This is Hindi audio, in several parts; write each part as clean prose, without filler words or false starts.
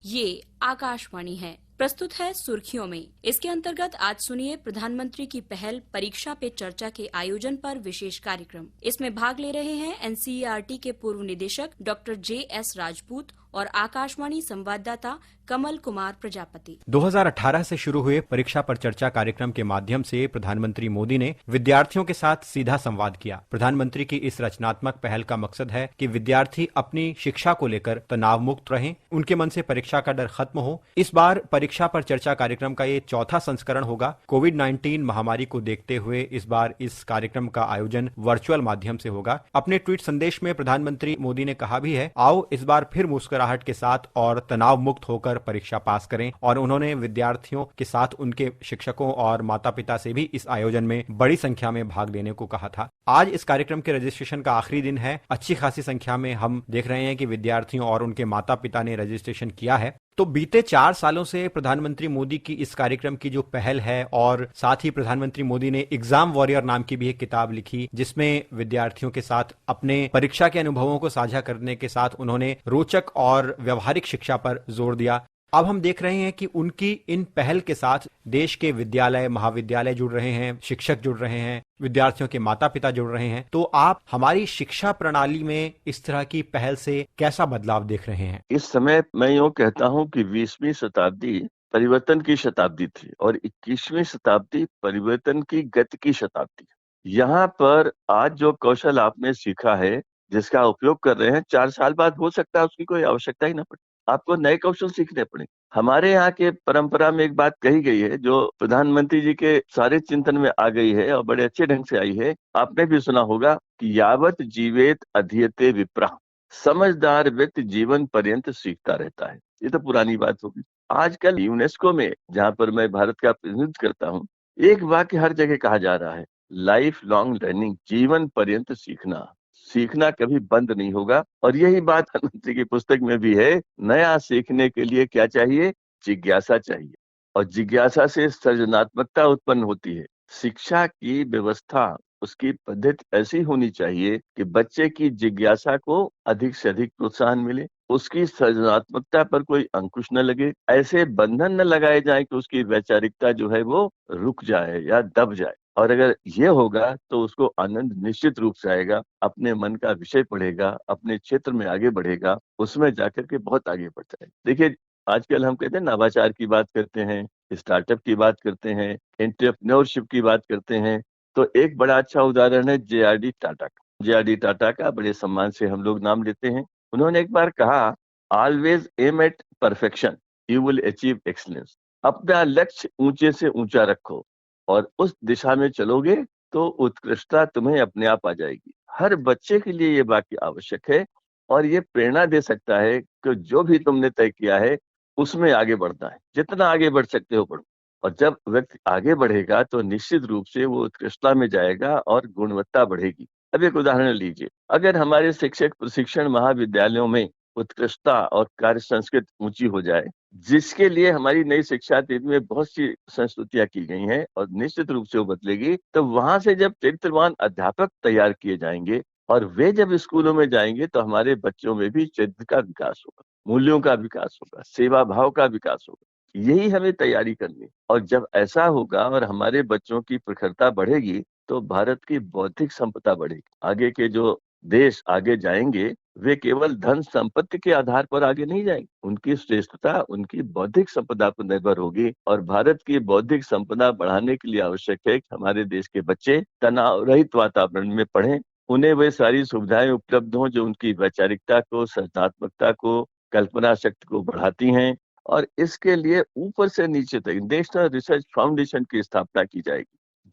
ये आकाशवाणी है। प्रस्तुत है सुर्खियों में। इसके अंतर्गत आज सुनिए प्रधानमंत्री की पहल परीक्षा पे चर्चा के आयोजन पर विशेष कार्यक्रम। इसमें भाग ले रहे हैं एनसीईआरटी के पूर्व निदेशक डॉक्टर JS राजपूत और आकाशवाणी संवाददाता कमल कुमार प्रजापति। 2018 से शुरू हुए परीक्षा पर चर्चा कार्यक्रम के माध्यम से प्रधानमंत्री मोदी ने विद्यार्थियों के साथ सीधा संवाद किया। प्रधानमंत्री की इस रचनात्मक पहल का मकसद है कि विद्यार्थी अपनी शिक्षा को लेकर तनाव मुक्त रहें, उनके मन से परीक्षा का डर खत्म हो। इस बार परीक्षा पर चर्चा कार्यक्रम का ये चौथा संस्करण होगा। कोविड-19 महामारी को देखते हुए इस बार इस कार्यक्रम का आयोजन वर्चुअल माध्यम से होगा। अपने ट्वीट संदेश में प्रधानमंत्री मोदी ने कहा भी है, आओ इस बार फिर मुस्कुराहट के साथ और तनाव मुक्त होकर परीक्षा पास करें। और उन्होंने विद्यार्थियों के साथ उनके शिक्षकों और माता पिता से भी इस आयोजन में बड़ी संख्या में भाग लेने को कहा था। आज इस कार्यक्रम के रजिस्ट्रेशन का आखिरी दिन है। अच्छी खासी संख्या में हम देख रहे हैं कि विद्यार्थियों और उनके माता पिता ने रजिस्ट्रेशन किया है। तो बीते 4 सालों से प्रधानमंत्री मोदी की इस कार्यक्रम की जो पहल है, और साथ ही प्रधानमंत्री मोदी ने एग्जाम वॉरियर नाम की भी एक किताब लिखी, जिसमें विद्यार्थियों के साथ अपने परीक्षा के अनुभवों को साझा करने के साथ उन्होंने रोचक और व्यवहारिक शिक्षा पर जोर दिया। अब हम देख रहे हैं कि उनकी इन पहल के साथ देश के विद्यालय, महाविद्यालय जुड़ रहे हैं, शिक्षक जुड़ रहे हैं, विद्यार्थियों के माता पिता जुड़ रहे हैं। तो आप हमारी शिक्षा प्रणाली में इस तरह की पहल से कैसा बदलाव देख रहे हैं? इस समय मैं यूँ कहता हूँ कि 20वीं शताब्दी परिवर्तन की शताब्दी थी और 21वीं शताब्दी परिवर्तन की गति की शताब्दी। यहाँ पर आज जो कौशल आपने सीखा है, जिसका उपयोग कर रहे हैं, 4 साल बाद हो सकता है उसकी कोई आवश्यकता ही ना पड़े। आपको नए कौशल सीखने पड़ेंगे। हमारे यहाँ के परंपरा में एक बात कही गई है, जो प्रधानमंत्री जी के सारे चिंतन में आ गई है और बड़े अच्छे ढंग से आई है। आपने भी सुना होगा कि यावत जीवेत अधीयते विप्रः, समझदार व्यक्ति जीवन पर्यंत सीखता रहता है। ये तो पुरानी बात होगी। आजकल यूनेस्को में, जहाँ पर मैं भारत का प्रतिनिधित्व करता हूँ, एक वाक्य हर जगह कहा जा रहा है, लाइफ लॉन्ग लर्निंग, जीवन पर्यंत सीखना। सीखना कभी बंद नहीं होगा। और यही बात प्रधानमंत्री की पुस्तक में भी है। नया सीखने के लिए क्या चाहिए? जिज्ञासा चाहिए, और जिज्ञासा से सृजनात्मकता उत्पन्न होती है। शिक्षा की व्यवस्था, उसकी पद्धति ऐसी होनी चाहिए कि बच्चे की जिज्ञासा को अधिक से अधिक प्रोत्साहन मिले, उसकी सृजनात्मकता पर कोई अंकुश न लगे, ऐसे बंधन न लगाए जाए कि उसकी वैचारिकता जो है वो रुक जाए या दब जाए। और अगर ये होगा तो उसको आनंद निश्चित रूप से आएगा, अपने मन का विषय पढ़ेगा, अपने क्षेत्र में आगे बढ़ेगा, उसमें जाकर के बहुत आगे बढ़ जाएगा। देखिए, आजकल हम कहते हैं नवाचार की बात करते हैं, स्टार्टअप की बात करते हैं, एंटरप्रेन्योरशिप की बात करते हैं। तो एक बड़ा अच्छा उदाहरण है JRD टाटा का। JRD टाटा का बड़े सम्मान से हम लोग नाम लेते हैं। उन्होंने एक बार कहा, always aim at perfection, you will achieve excellence. अपना लक्ष्य ऊंचे से ऊंचा रखो और उस दिशा में चलोगे तो उत्कृष्टता तुम्हें अपने आप आ जाएगी। हर बच्चे के लिए ये वाक्य आवश्यक है और ये प्रेरणा दे सकता है कि जो भी तुमने तय किया है उसमें आगे बढ़ना है। जितना आगे बढ़ सकते हो बढ़ो। और जब व्यक्ति आगे बढ़ेगा तो निश्चित रूप से वो उत्कृष्टता में जाएगा और गुणवत्ता बढ़ेगी। अब एक उदाहरण लीजिए, अगर हमारे शिक्षक प्रशिक्षण महाविद्यालयों में उत्कृष्टता और कार्य संस्कृति ऊंची हो जाए, जिसके लिए हमारी नई शिक्षा नीति में बहुत सी संस्तुतियां की गई हैं और निश्चित रूप से वो बदलेगी, तो वहां से जब चरित्रवान अध्यापक तैयार किए जाएंगे और वे जब स्कूलों में जाएंगे तो हमारे बच्चों में भी चरित्र का विकास होगा, मूल्यों का विकास होगा, सेवा भाव का विकास होगा। यही हमें तैयारी करनी है। और जब ऐसा होगा और हमारे बच्चों की प्रखरता बढ़ेगी तो भारत की बौद्धिक संपदा बढ़ेगी। आगे के जो देश आगे जाएंगे वे केवल धन संपत्ति के आधार पर आगे नहीं जाएंगे, उनकी श्रेष्ठता उनकी बौद्धिक संपदा पर निर्भर होगी। और भारत की बौद्धिक संपदा बढ़ाने के लिए आवश्यक है कि हमारे देश के बच्चे तनाव रहित वातावरण में पढ़ें, उन्हें वे सारी सुविधाएं उपलब्ध हों जो उनकी वैचारिकता को, सृजनात्मकता को, कल्पना शक्ति को बढ़ाती हैं। और इसके लिए ऊपर से नीचे तक नेशनल रिसर्च फाउंडेशन की स्थापना की जाएगी,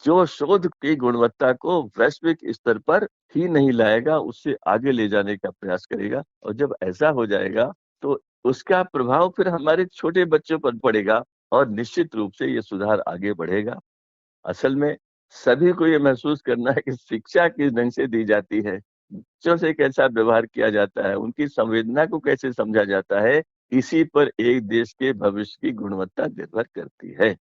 जो शोध की गुणवत्ता को वैश्विक स्तर पर ही नहीं लाएगा, उससे आगे ले जाने का प्रयास करेगा। और जब ऐसा हो जाएगा तो उसका प्रभाव फिर हमारे छोटे बच्चों पर पड़ेगा और निश्चित रूप से ये सुधार आगे बढ़ेगा। असल में सभी को ये महसूस करना है कि शिक्षा किस ढंग से दी जाती है, बच्चों से कैसा व्यवहार किया जाता है, उनकी संवेदना को कैसे समझा जाता है, इसी पर एक देश के भविष्य की गुणवत्ता निर्भर करती है।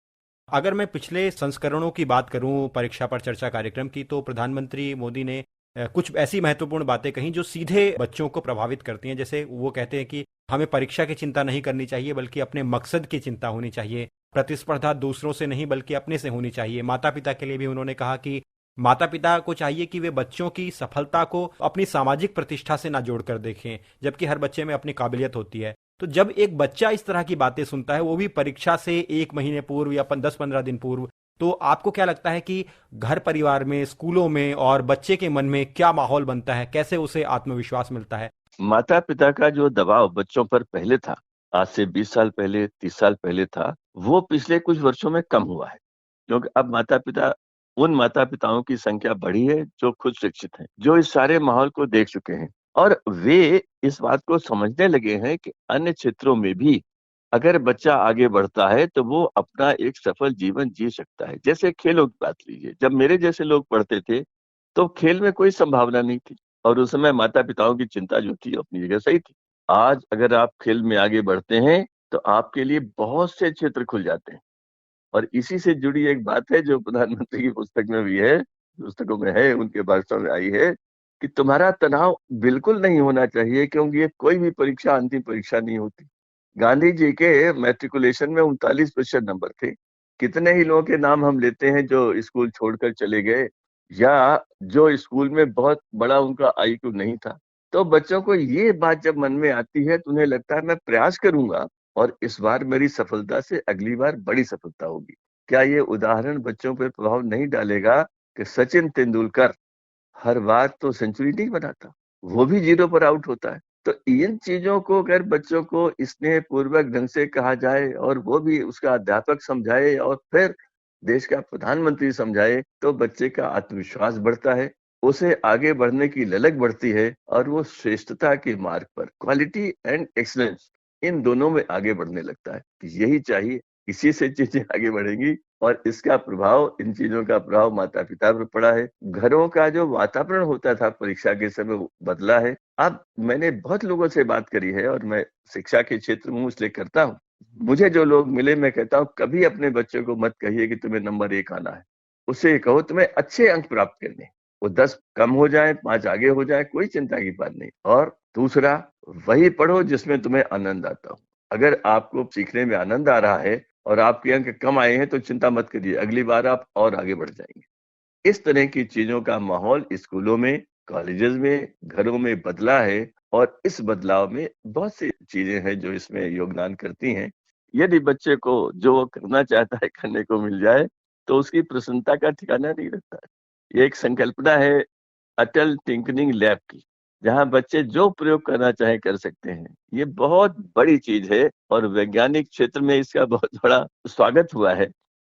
अगर मैं पिछले संस्करणों की बात करूं परीक्षा पर चर्चा कार्यक्रम की, तो प्रधानमंत्री मोदी ने कुछ ऐसी महत्वपूर्ण बातें कहीं जो सीधे बच्चों को प्रभावित करती हैं। जैसे वो कहते हैं कि हमें परीक्षा की चिंता नहीं करनी चाहिए, बल्कि अपने मकसद की चिंता होनी चाहिए। प्रतिस्पर्धा दूसरों से नहीं बल्कि अपने से होनी चाहिए। माता पिता के लिए भी उन्होंने कहा कि माता पिता को चाहिए कि वे बच्चों की सफलता को अपनी सामाजिक प्रतिष्ठा से ना जोड़कर देखें, जबकि हर बच्चे में अपनी काबिलियत होती है। तो जब एक बच्चा इस तरह की बातें सुनता है, वो भी परीक्षा से 1 महीने पूर्व या 10-15 दिन पूर्व, तो आपको क्या लगता है कि घर परिवार में, स्कूलों में और बच्चे के मन में क्या माहौल बनता है? कैसे उसे आत्मविश्वास मिलता है? माता पिता का जो दबाव बच्चों पर पहले था, आज से 20 साल पहले, 30 साल पहले था, वो पिछले कुछ वर्षों में कम हुआ है। क्योंकि अब उन माता पिताओं की संख्या बढ़ी है जो खुद शिक्षित हैं, जो इस सारे माहौल को देख चुके हैं और वे इस बात को समझने लगे हैं कि अन्य क्षेत्रों में भी अगर बच्चा आगे बढ़ता है तो वो अपना एक सफल जीवन जी सकता है। जैसे खेलों की बात लीजिए, जब मेरे जैसे लोग पढ़ते थे तो खेल में कोई संभावना नहीं थी और उस समय माता पिताओं की चिंता जो थी अपनी जगह सही थी। आज अगर आप खेल में आगे बढ़ते हैं तो आपके लिए बहुत से क्षेत्र खुल जाते हैं और इसी से जुड़ी एक बात है जो प्रधानमंत्री की पुस्तक में भी है, पुस्तकों में है, उनके भाषणों में आई है कि तुम्हारा तनाव बिल्कुल नहीं होना चाहिए क्योंकि ये कोई भी परीक्षा अंतिम परीक्षा नहीं होती। गांधी जी के मैट्रिकुलेशन में 39% नंबर थे। कितने ही लोगों के नाम हम लेते हैं जो स्कूल छोड़कर चले गए या जो स्कूल में बहुत बड़ा उनका आईक्यू नहीं था। तो बच्चों को ये बात जब मन में आती है तो उन्हें लगता है मैं प्रयास करूंगा और इस बार मेरी सफलता से अगली बार बड़ी सफलता होगी। क्या ये उदाहरण बच्चों पर प्रभाव नहीं डालेगा कि सचिन तेंदुलकर हर बार तो सेंचुरी नहीं बनाता, वो भी जीरो पर आउट होता है। तो इन चीजों को अगर बच्चों को स्नेहपूर्वक ढंग से कहा जाए और वो भी उसका अध्यापक समझाए और फिर देश का प्रधानमंत्री समझाए तो बच्चे का आत्मविश्वास बढ़ता है, उसे आगे बढ़ने की ललक बढ़ती है और वो श्रेष्ठता के मार्ग पर, क्वालिटी एंड एक्सीलेंस, इन दोनों में आगे बढ़ने लगता है। यही चाहिए, इसी से चीजें आगे बढ़ेंगी और इसका प्रभाव, इन चीजों का प्रभाव माता पिता पर पड़ा है। घरों का जो वातावरण होता था परीक्षा के समय वो बदला है। अब मैंने बहुत लोगों से बात करी है और मैं शिक्षा के क्षेत्र में हूँ इसलिए करता हूँ। मुझे जो लोग मिले मैं कहता हूँ कभी अपने बच्चे को मत कहिए कि तुम्हें नंबर 1 आना है। उसे कहो तुम्हें अच्छे अंक प्राप्त करने, वो 10 कम हो जाए, 5 आगे हो जाए, कोई चिंता की बात नहीं। और दूसरा, वही पढ़ो जिसमें तुम्हें आनंद आता हो। अगर आपको सीखने में आनंद आ रहा है और आपके अंक कम आए हैं तो चिंता मत करिए, अगली बार आप और आगे बढ़ जाएंगे। इस तरह की चीजों का माहौल स्कूलों में, कॉलेजेस में, घरों में बदला है और इस बदलाव में बहुत सी चीजें हैं जो इसमें योगदान करती हैं। यदि बच्चे को जो वो करना चाहता है करने को मिल जाए तो उसकी प्रसन्नता का ठिकाना नहीं रहता है। ये एक संकल्पना है अटल टिंकरिंग लैब की, जहाँ बच्चे जो प्रयोग करना चाहे कर सकते हैं। ये बहुत बड़ी चीज है और वैज्ञानिक क्षेत्र में इसका बहुत बड़ा स्वागत हुआ है।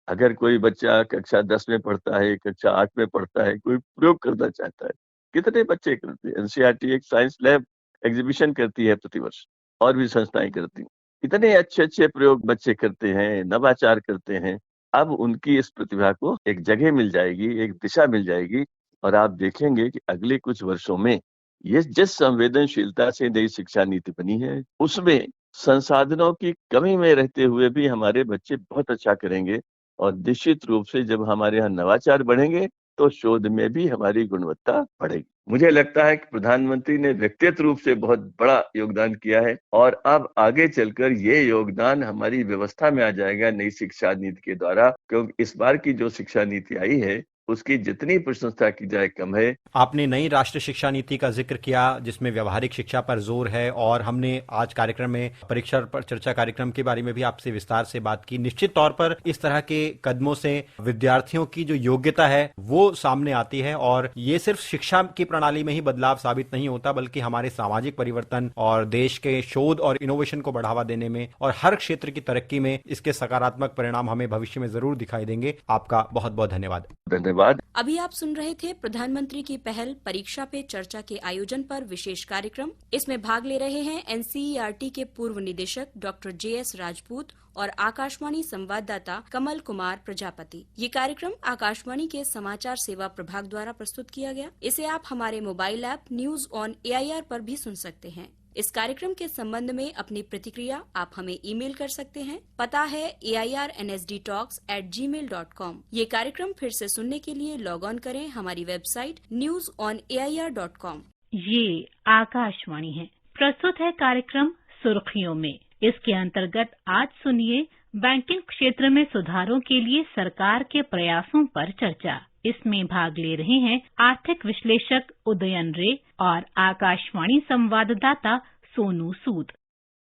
अगर कोई बच्चा कक्षा 10 में पढ़ता है, कक्षा 8 में पढ़ता है, कोई प्रयोग करना चाहता है, कितने बच्चे करते हैं। एनसीईआरटी एक साइंस लैब एग्जीबिशन करती है प्रतिवर्ष और भी संस्थाएं करती हैं। इतने अच्छे-अच्छे प्रयोग बच्चे करते हैं, नवाचार करते हैं। अब उनकी इस प्रतिभा को एक जगह मिल जाएगी, एक दिशा मिल जाएगी और आप देखेंगे कि अगले कुछ वर्षों में ये जिस संवेदनशीलता से नई शिक्षा नीति बनी है, उसमें संसाधनों की कमी में रहते हुए भी हमारे बच्चे बहुत अच्छा करेंगे और निश्चित रूप से जब हमारे यहाँ नवाचार बढ़ेंगे, तो शोध में भी हमारी गुणवत्ता बढ़ेगी। मुझे लगता है कि प्रधानमंत्री ने व्यक्तिगत रूप से बहुत बड़ा योगदान किया है और अब आगे चलकर ये योगदान हमारी व्यवस्था में आ जाएगा नई शिक्षा नीति के द्वारा, क्योंकि इस बार की जो शिक्षा नीति आई है उसकी जितनी प्रशंसा की जाए कम है। आपने नई राष्ट्रीय शिक्षा नीति का जिक्र किया जिसमें व्यवहारिक शिक्षा पर जोर है और हमने आज कार्यक्रम में परीक्षा पर चर्चा कार्यक्रम के बारे में भी आपसे विस्तार से बात की। निश्चित तौर पर इस तरह के कदमों से विद्यार्थियों की जो योग्यता है वो सामने आती है और ये सिर्फ शिक्षा की प्रणाली में ही बदलाव साबित नहीं होता बल्कि हमारे सामाजिक परिवर्तन और देश के शोध और इनोवेशन को बढ़ावा देने में और हर क्षेत्र की तरक्की में इसके सकारात्मक परिणाम हमें भविष्य में जरूर दिखाई देंगे। आपका बहुत बहुत धन्यवाद। धन्यवाद। अभी आप सुन रहे थे प्रधानमंत्री की पहल परीक्षा पे चर्चा के आयोजन पर विशेष कार्यक्रम। इसमें भाग ले रहे हैं एनसीईआरटी के पूर्व निदेशक डॉक्टर JS राजपूत और आकाशवाणी संवाददाता कमल कुमार प्रजापति। ये कार्यक्रम आकाशवाणी के समाचार सेवा प्रभाग द्वारा प्रस्तुत किया गया। इसे आप हमारे mobile app news on AIR पर भी सुन सकते हैं। इस कार्यक्रम के संबंध में अपनी प्रतिक्रिया आप हमें ईमेल कर सकते हैं। पता है airnsdtalks@gmail.com। ये कार्यक्रम फिर से सुनने के लिए लॉग ऑन करें हमारी वेबसाइट newsonair.com। ये आकाशवाणी है। प्रस्तुत है कार्यक्रम सुर्खियों में। इसके अंतर्गत आज सुनिए बैंकिंग क्षेत्र में सुधारों के लिए सरकार के प्रयासों पर चर्चा। इसमें भाग ले रहे हैं आर्थिक विश्लेषक उदयन रे और आकाशवाणी संवाददाता सोनू सूद।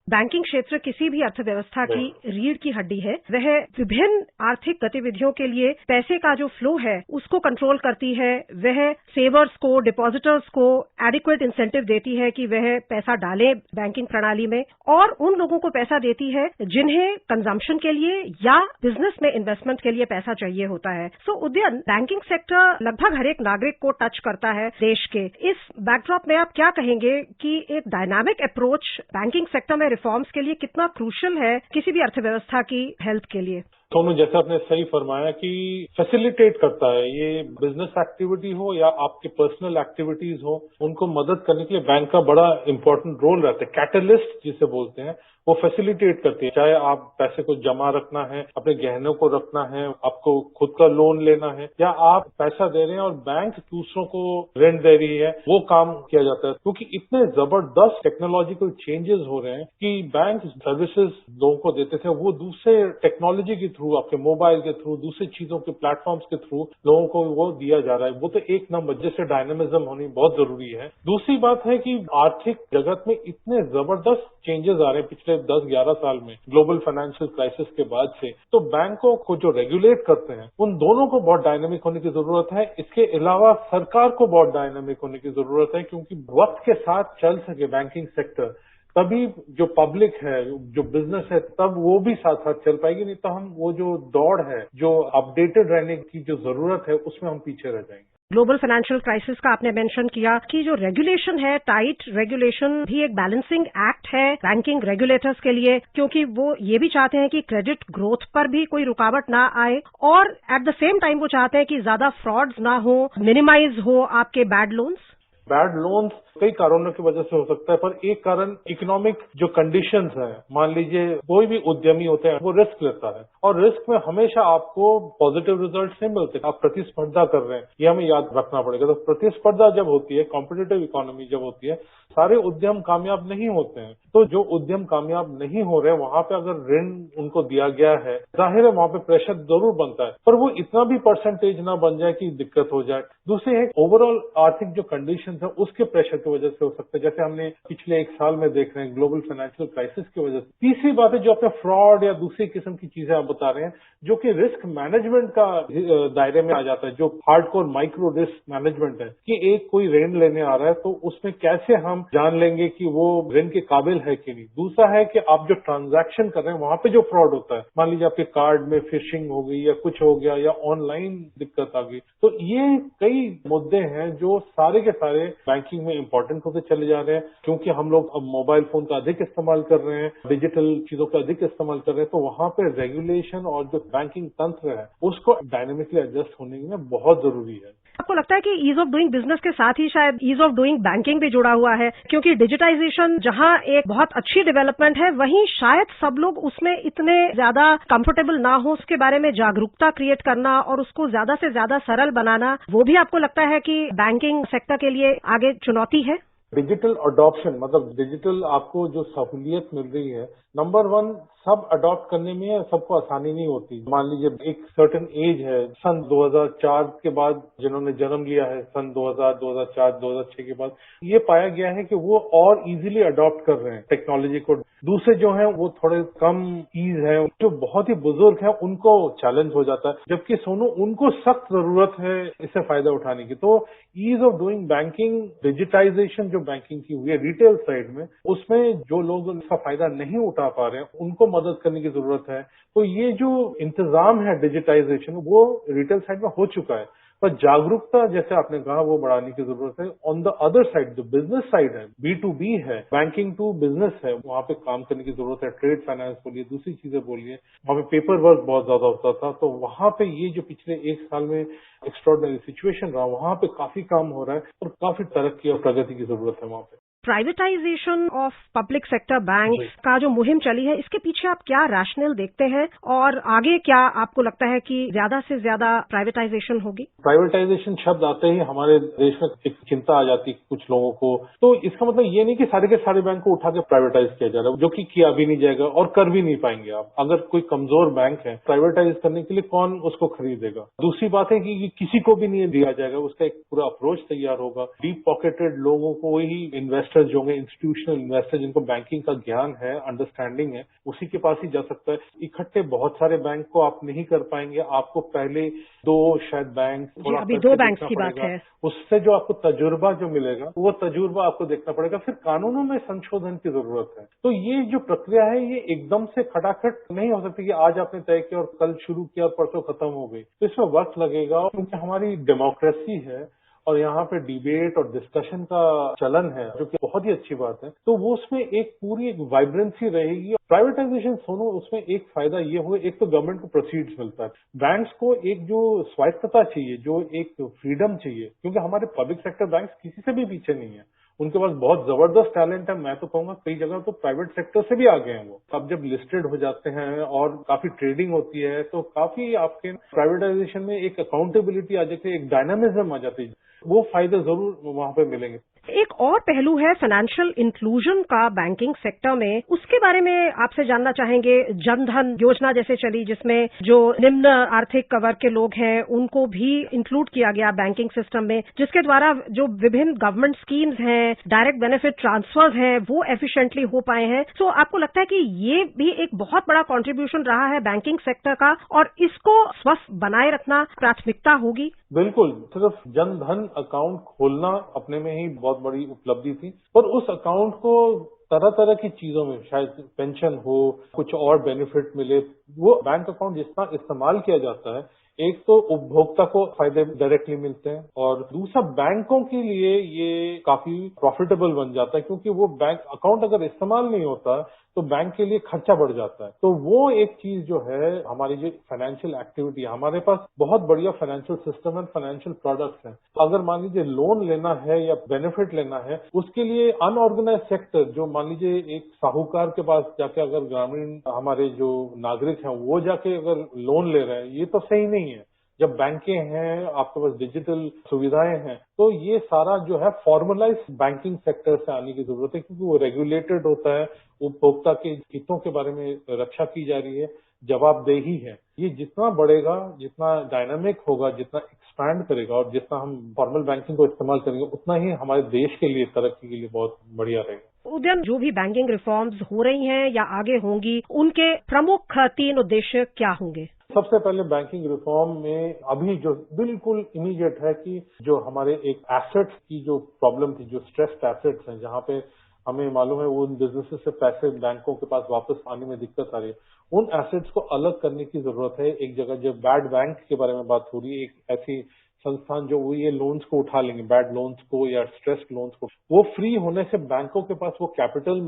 बैंकिंग क्षेत्र किसी भी अर्थव्यवस्था की रीढ़ की हड्डी है। वह विभिन्न आर्थिक गतिविधियों के लिए पैसे का जो फ्लो है उसको कंट्रोल करती है। वह सेवर्स को, डिपॉजिटर्स को एडिक्वेट इंसेंटिव देती है कि वह पैसा डालें बैंकिंग प्रणाली में, और उन लोगों को पैसा देती है जिन्हें कंजम्पशन के लिए या बिजनेस में इन्वेस्टमेंट के लिए पैसा चाहिए होता है। सो उदयन, बैंकिंग सेक्टर लगभग हर एक नागरिक को टच करता है देश के। इस बैकड्रॉप में आप क्या कहेंगे कि एक डायनामिक अप्रोच बैंकिंग सेक्टर में रिफॉर्म्स के लिए कितना क्रूशियल है किसी भी अर्थव्यवस्था की हेल्थ के लिए? दोनों, जैसे आपने सही फरमाया कि फैसिलिटेट करता है, ये बिजनेस एक्टिविटी हो या आपके पर्सनल एक्टिविटीज हो, उनको मदद करने के लिए बैंक का बड़ा इंपॉर्टेंट रोल रहता है। कैटलिस्ट जिसे बोलते हैं, वो फैसिलिटेट करती है। चाहे आप पैसे को जमा रखना है, अपने गहनों को रखना है, आपको खुद का लोन लेना है, या आप पैसा दे रहे हैं और बैंक दूसरों को रेंट दे रही है, वो काम किया जाता है। क्योंकि इतने जबरदस्त टेक्नोलॉजिकल चेंजेस हो रहे हैं कि बैंक सर्विसेज लोगों को देते थे, वो दूसरे टेक्नोलॉजी के थ्रू, आपके मोबाइल के थ्रू, दूसरी चीजों के प्लेटफॉर्म्स के थ्रू लोगों को वो दिया जा रहा है। वो तो एक नंबर, जैसे डायनामिज्म होनी बहुत जरूरी है। दूसरी बात है कि आर्थिक जगत में इतने जबरदस्त चेंजेस आ रहे हैं पिछले 10-11 साल में, ग्लोबल फाइनेंशियल क्राइसिस के बाद से। तो बैंकों को जो रेगुलेट करते हैं, उन दोनों को बहुत डायनामिक होने की जरूरत है। इसके अलावा सरकार को बहुत डायनामिक होने की जरूरत है, क्योंकि वक्त के साथ चल सके बैंकिंग सेक्टर, तभी जो पब्लिक है, जो बिजनेस है, तब वो भी साथ साथ चल पाएगी। नहीं तो हम वो जो दौड़ है, जो अपडेटेड रहने की जो जरूरत है, उसमें हम पीछे रह जाएंगे। ग्लोबल फाइनेंशियल क्राइसिस का आपने मेंशन किया कि जो रेगुलेशन है, टाइट रेगुलेशन भी एक बैलेंसिंग एक्ट है बैंकिंग रेगुलेटर्स के लिए, क्योंकि वो ये भी चाहते हैं कि क्रेडिट ग्रोथ पर भी कोई रुकावट ना आए, और एट द सेम टाइम वो चाहते हैं कि ज्यादा फ्रॉड्स ना हो, मिनिमाइज हो आपके बैड लोन्स। बैड लोन्स कई कारणों की वजह से हो सकता है, पर एक कारण इकोनॉमिक जो कंडीशंस है। मान लीजिए कोई भी उद्यमी होते हैं, वो रिस्क लेता है, और रिस्क में हमेशा आपको पॉजिटिव रिजल्ट नहीं मिलते। आप प्रतिस्पर्धा कर रहे हैं, ये हमें याद रखना पड़ेगा। तो प्रतिस्पर्धा जब होती है, कॉम्पिटिटिव इकोनॉमी जब होती है, सारे उद्यम कामयाब नहीं होते हैं। तो जो उद्यम कामयाब नहीं हो रहे, वहां पे अगर ऋण उनको दिया गया है, जाहिर है वहां पे प्रेशर जरूर बनता है, पर वो इतना भी परसेंटेज ना बन जाए कि दिक्कत हो जाए। दूसरी है ओवरऑल आर्थिक जो कंडीशन है, उसके प्रेशर की वजह से हो सकता है, जैसे हमने पिछले एक साल में देख रहे हैं ग्लोबल फाइनेंशियल क्राइसिस की वजह से। तीसरी बात है जो अपने फ्रॉड या दूसरी किस्म की चीजें आप बता रहे हैं, जो कि रिस्क मैनेजमेंट का दायरे में आ जाता है, जो हार्डकोर माइक्रो रिस्क मैनेजमेंट है, कि एक कोई ऋण लेने आ रहा है तो उसमें कैसे हम जान लेंगे कि वो ऋण के काबिल है कि नहीं। दूसरा है कि आप जो ट्रांजैक्शन कर रहे हैं, वहां पे जो फ्रॉड होता है, मान लीजिए आपके कार्ड में फिशिंग हो गई या कुछ हो गया या ऑनलाइन दिक्कत आ गई, तो ये कई मुद्दे हैं जो सारे के सारे बैंकिंग में इंपॉर्टेंट होते चले जा रहे हैं, क्योंकि हम लोग अब मोबाइल फोन का अधिक इस्तेमाल कर रहे हैं, डिजिटल चीजों का अधिक इस्तेमाल कर रहे हैं, तो वहां पे रेगुलेशन और जो बैंकिंग तंत्र है, उसको डायनेमिकली एडजस्ट होने में बहुत जरूरी है। आपको लगता है कि ईज ऑफ डूइंग बिजनेस के साथ ही शायद ईज ऑफ डूइंग बैंकिंग भी जुड़ा हुआ है, क्योंकि डिजिटाइजेशन जहां एक बहुत अच्छी डेवलपमेंट है, वहीं शायद सब लोग उसमें इतने ज्यादा कंफर्टेबल ना हो। उसके बारे में जागरूकता क्रिएट करना और उसको ज्यादा से ज्यादा सरल बनाना, वो भी आपको लगता है कि बैंकिंग सेक्टर के लिए आगे चुनौती है? डिजिटल अडॉप्शन, मतलब डिजिटल आपको जो सहूलियत मिल रही है, नंबर 1 सब अडॉप्ट करने में सबको आसानी नहीं होती। मान लीजिए एक सर्टेन एज है, सन 2004 के बाद जिन्होंने जन्म लिया है, सन 2000, 2004, 2006 के बाद, ये पाया गया है कि वो और इजीली अडॉप्ट कर रहे हैं टेक्नोलॉजी को। दूसरे जो हैं वो थोड़े कम ईज है, जो बहुत ही बुजुर्ग हैं उनको चैलेंज हो जाता है, जबकि सोनू उनको सख्त जरूरत है इससे फायदा उठाने की। तो ease of doing banking, digitisation जो बैंकिंग की हुई है रिटेल साइड में, उसमें जो लोग इसका फायदा नहीं उठा पा रहे हैं, उनको मदद करने की जरूरत है। तो ये जो इंतजाम है डिजिटाइजेशन, वो रिटेल साइड में हो चुका है, पर जागरूकता जैसे आपने कहा वो बढ़ाने की जरूरत है। ऑन द अदर साइड जो बिजनेस साइड है, B2B है, बैंकिंग टू बिजनेस है, वहां पे काम करने की जरूरत है। ट्रेड फाइनेंस बोलिए, दूसरी चीजें बोलिए, वहां पे पेपर वर्क बहुत ज्यादा होता था, तो वहां पे ये जो पिछले एक साल में एक्स्ट्राऑर्डिनरी सिचुएशन रहा, वहां पे काफी काम हो रहा है और काफी तरक्की और प्रगति की जरूरत है वहां पे। Privatisation of public sector bank का जो मुहिम चली है, इसके पीछे आप क्या रैशनल देखते हैं और आगे क्या आपको लगता है कि ज्यादा से ज्यादा प्राइवेटाइजेशन होगी? प्राइवेटाइजेशन शब्द आते ही हमारे देश में एक चिंता आ जाती है कुछ लोगों को। तो इसका मतलब ये नहीं कि सारे के सारे बैंक को उठा के प्राइवेटाइज किया जा रहा है, जो कि किया भी नहीं जाएगा और कर भी नहीं पाएंगे आप। अगर कोई कमजोर बैंक है, प्राइवेटाइज करने के लिए कौन उसको खरीदेगा? दूसरी बात है कि किसी को भी नहीं दिया जाएगा, उसका एक पूरा अप्रोच तैयार होगा। डीप पॉकेटेड लोगों को ही इन्वेस्टर्स जो होंगे, इंस्टीट्यूशनल इन्वेस्टर जिनको बैंकिंग का ज्ञान है, अंडरस्टैंडिंग है, उसी के पास ही जा सकता है। इकट्ठे बहुत सारे बैंक को आप नहीं कर पाएंगे, आपको पहले दो शायद बैंक, अभी 2 बैंक की बात है, उससे जो आपको तजुर्बा जो मिलेगा वो तजुर्बा आपको देखना पड़ेगा। फिर कानूनों में संशोधन की जरूरत है। तो ये जो प्रक्रिया है ये एकदम से खटाखट नहीं हो सकती कि आज आपने तय किया और कल शुरू किया और परसों खत्म हो गई। तो इसमें वक्त लगेगा, क्योंकि हमारी डेमोक्रेसी है और यहाँ पे डिबेट और डिस्कशन का चलन है, जो कि बहुत ही अच्छी बात है। तो वो उसमें एक पूरी एक वाइब्रेंसी रहेगी। प्राइवेटाइजेशन सुनो, उसमें एक फायदा ये हुआ, एक तो गवर्नमेंट को प्रोसीड्स मिलता है, बैंक्स को एक जो स्वायत्तता चाहिए, जो एक फ्रीडम चाहिए, क्योंकि हमारे पब्लिक सेक्टर बैंक्स किसी से भी पीछे नहीं है, उनके पास बहुत जबरदस्त टैलेंट है। मैं तो कहूंगा कई जगह तो प्राइवेट सेक्टर से भी आगे हैं वो। अब जब लिस्टेड हो जाते हैं और काफी ट्रेडिंग होती है, तो काफी आपके प्राइवेटाइजेशन में एक अकाउंटेबिलिटी आ जाती है, एक डायनामिज्म आ जाती है। वो फायदे जरूर वहां पे मिलेंगे। एक और पहलू है फाइनेंशियल इंक्लूजन का बैंकिंग सेक्टर में, उसके बारे में आपसे जानना चाहेंगे। जन धन योजना जैसे चली, जिसमें जो निम्न आर्थिक वर्ग के लोग हैं उनको भी इंक्लूड किया गया बैंकिंग सिस्टम में, जिसके द्वारा जो विभिन्न गवर्नमेंट स्कीम्स हैं, डायरेक्ट बेनिफिट ट्रांसफर्स हैं, वो एफिशिएंटली हो पाए हैं। तो आपको लगता है कि ये भी एक बहुत बड़ा कंट्रीब्यूशन रहा है बैंकिंग सेक्टर का, और इसको स्वस्थ बनाए रखना प्राथमिकता होगी? बिल्कुल, सिर्फ जन धन अकाउंट खोलना अपने में ही बहुत बड़ी उपलब्धि थी, पर उस अकाउंट को तरह तरह की चीजों में, शायद पेंशन हो, कुछ और बेनिफिट मिले, वो बैंक अकाउंट जितना इस्तेमाल किया जाता है, एक तो उपभोक्ता को फायदे डायरेक्टली मिलते हैं और दूसरा बैंकों के लिए ये काफी प्रॉफिटेबल बन जाता है, क्योंकि वो बैंक अकाउंट अगर इस्तेमाल नहीं होता तो बैंक के लिए खर्चा बढ़ जाता है। तो वो एक चीज जो है, हमारी जो फाइनेंशियल एक्टिविटी, हमारे पास बहुत बढ़िया फाइनेंशियल सिस्टम है, फाइनेंशियल प्रोडक्ट्स हैं। अगर मान लीजिए लोन लेना है या बेनिफिट लेना है, उसके लिए अनऑर्गेनाइज सेक्टर, जो मान लीजिए एक साहूकार के पास जाके अगर ग्रामीण हमारे जो नागरिक हैं वो जाके अगर लोन ले रहे हैं, ये तो सही नहीं है। जब बैंकें हैं, आपके पास डिजिटल सुविधाएं हैं, तो ये सारा जो है फॉर्मलाइज बैंकिंग सेक्टर से आने की जरूरत है, क्योंकि वो रेगुलेटेड होता है, उपभोक्ता के हितों के बारे में रक्षा की जा रही है, जवाबदेही है। ये जितना बढ़ेगा, जितना डायनामिक होगा, जितना एक्सपैंड करेगा और जितना हम फॉर्मल बैंकिंग को इस्तेमाल करेंगे, उतना ही हमारे देश के लिए, तरक्की के लिए बहुत बढ़िया रहेगा। उद्यम, जो भी बैंकिंग रिफॉर्म्स हो रही हैं या आगे होंगी, उनके प्रमुख 3 उद्देश्य क्या होंगे? सबसे पहले बैंकिंग रिफॉर्म में अभी जो बिल्कुल इमीडिएट है कि जो हमारे एक एसेट्स की जो प्रॉब्लम थी, जो स्ट्रेस्ड एसेट्स हैं, जहां पे हमें मालूम है वो उन बिजनेसेस से पैसे बैंकों के पास वापस आने में दिक्कत आ रही है, उन एसेट्स को अलग करने की जरूरत है। एक जगह जब बैड बैंक के बारे में बात हो रही है, एक ऐसी संस्थान जो ये लोन्स को उठा लेंगे, बैड लोन्स को या स्ट्रेस्ड लोन्स को, वो फ्री होने से बैंकों के पास वो कैपिटल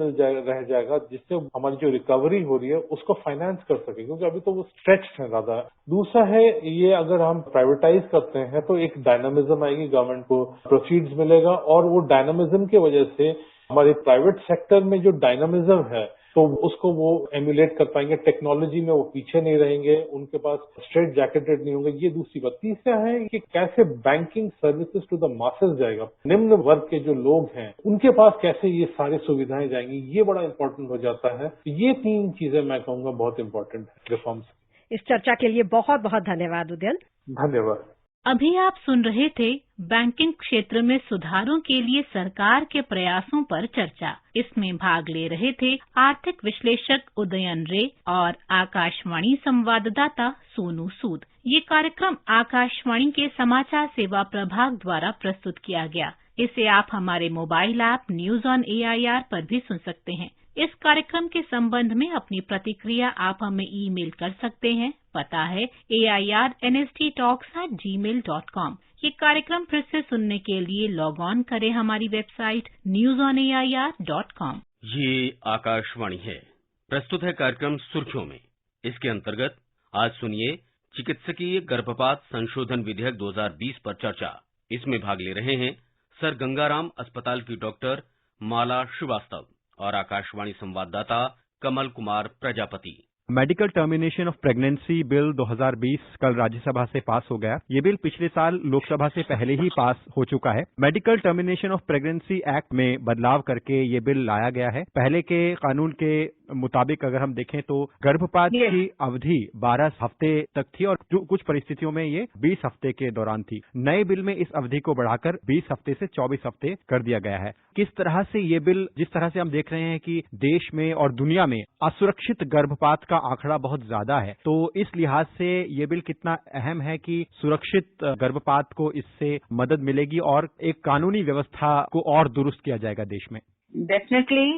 रह जाएगा, जिससे हमारी जो रिकवरी हो रही है उसको फाइनेंस कर सके, क्योंकि अभी तो वो स्ट्रेच्ड है ज्यादा। दूसरा है, ये अगर हम प्राइवेटाइज करते हैं तो एक डायनामिज्म आएगी, गवर्नमेंट को प्रोसीड्स मिलेगा, और वो डायनामिज्म की वजह से हमारे प्राइवेट सेक्टर में जो डायनामिज्म है तो उसको वो एम्यूलेट कर पाएंगे, टेक्नोलॉजी में वो पीछे नहीं रहेंगे, उनके पास स्ट्रेट जैकेटेड नहीं होंगे। ये दूसरी बात। तीसरा है कि कैसे banking services to the masses जाएगा, निम्न वर्ग के जो लोग हैं उनके पास कैसे ये सारी सुविधाएं जाएंगी, ये बड़ा इंपॉर्टेंट हो जाता है। ये 3 चीजें मैं कहूंगा बहुत इंपॉर्टेंट है रिफॉर्म्स। इस चर्चा के लिए बहुत बहुत धन्यवाद उदयन। धन्यवाद। अभी आप सुन रहे थे बैंकिंग क्षेत्र में सुधारों के लिए सरकार के प्रयासों पर चर्चा। इसमें भाग ले रहे थे आर्थिक विश्लेषक उदयन रे और आकाशवाणी संवाददाता सोनू सूद। ये कार्यक्रम आकाशवाणी के समाचार सेवा प्रभाग द्वारा प्रस्तुत किया गया। इसे आप हमारे mobile app news on AIR पर भी सुन सकते हैं। इस कार्यक्रम के संबंध में अपनी प्रतिक्रिया आप हमें ईमेल कर सकते हैं। पता है airnsttalks@gmail.com। ये कार्यक्रम फिर से सुनने के लिए लॉग ऑन करें हमारी वेबसाइट newsonair.com। ये आकाशवाणी है। प्रस्तुत है कार्यक्रम सुर्खियों में। इसके अंतर्गत आज सुनिए चिकित्सकीय गर्भपात संशोधन विधेयक 2020 पर चर्चा। इसमें भाग ले रहे हैं सर गंगाराम अस्पताल की डॉक्टर माला श्रीवास्तव और आकाशवाणी संवाददाता Kamal Kumar Prajapati. Medical termination of pregnancy bill 2020 कल राज्यसभा से पास हो गया। ये बिल पिछले साल लोकसभा से पहले ही पास हो चुका है। Medical termination of pregnancy act में बदलाव करके ये बिल लाया गया है। पहले के कानून के मुताबिक अगर हम देखें तो गर्भपात की अवधि 12 हफ्ते तक थी और कुछ परिस्थितियों में ये 20 हफ्ते के दौरान थी। नए बिल में इस अवधि को बढ़ाकर 20 हफ्ते से 24 हफ्ते कर दिया गया है। किस तरह से ये बिल, जिस तरह से हम देख रहे हैं कि देश में और दुनिया में असुरक्षित गर्भपात का आंकड़ा बहुत ज्यादा है, तो इस लिहाज से ये बिल कितना अहम है कि सुरक्षित गर्भपात को इससे मदद मिलेगी और एक कानूनी व्यवस्था को और दुरुस्त किया जाएगा देश में। Definitely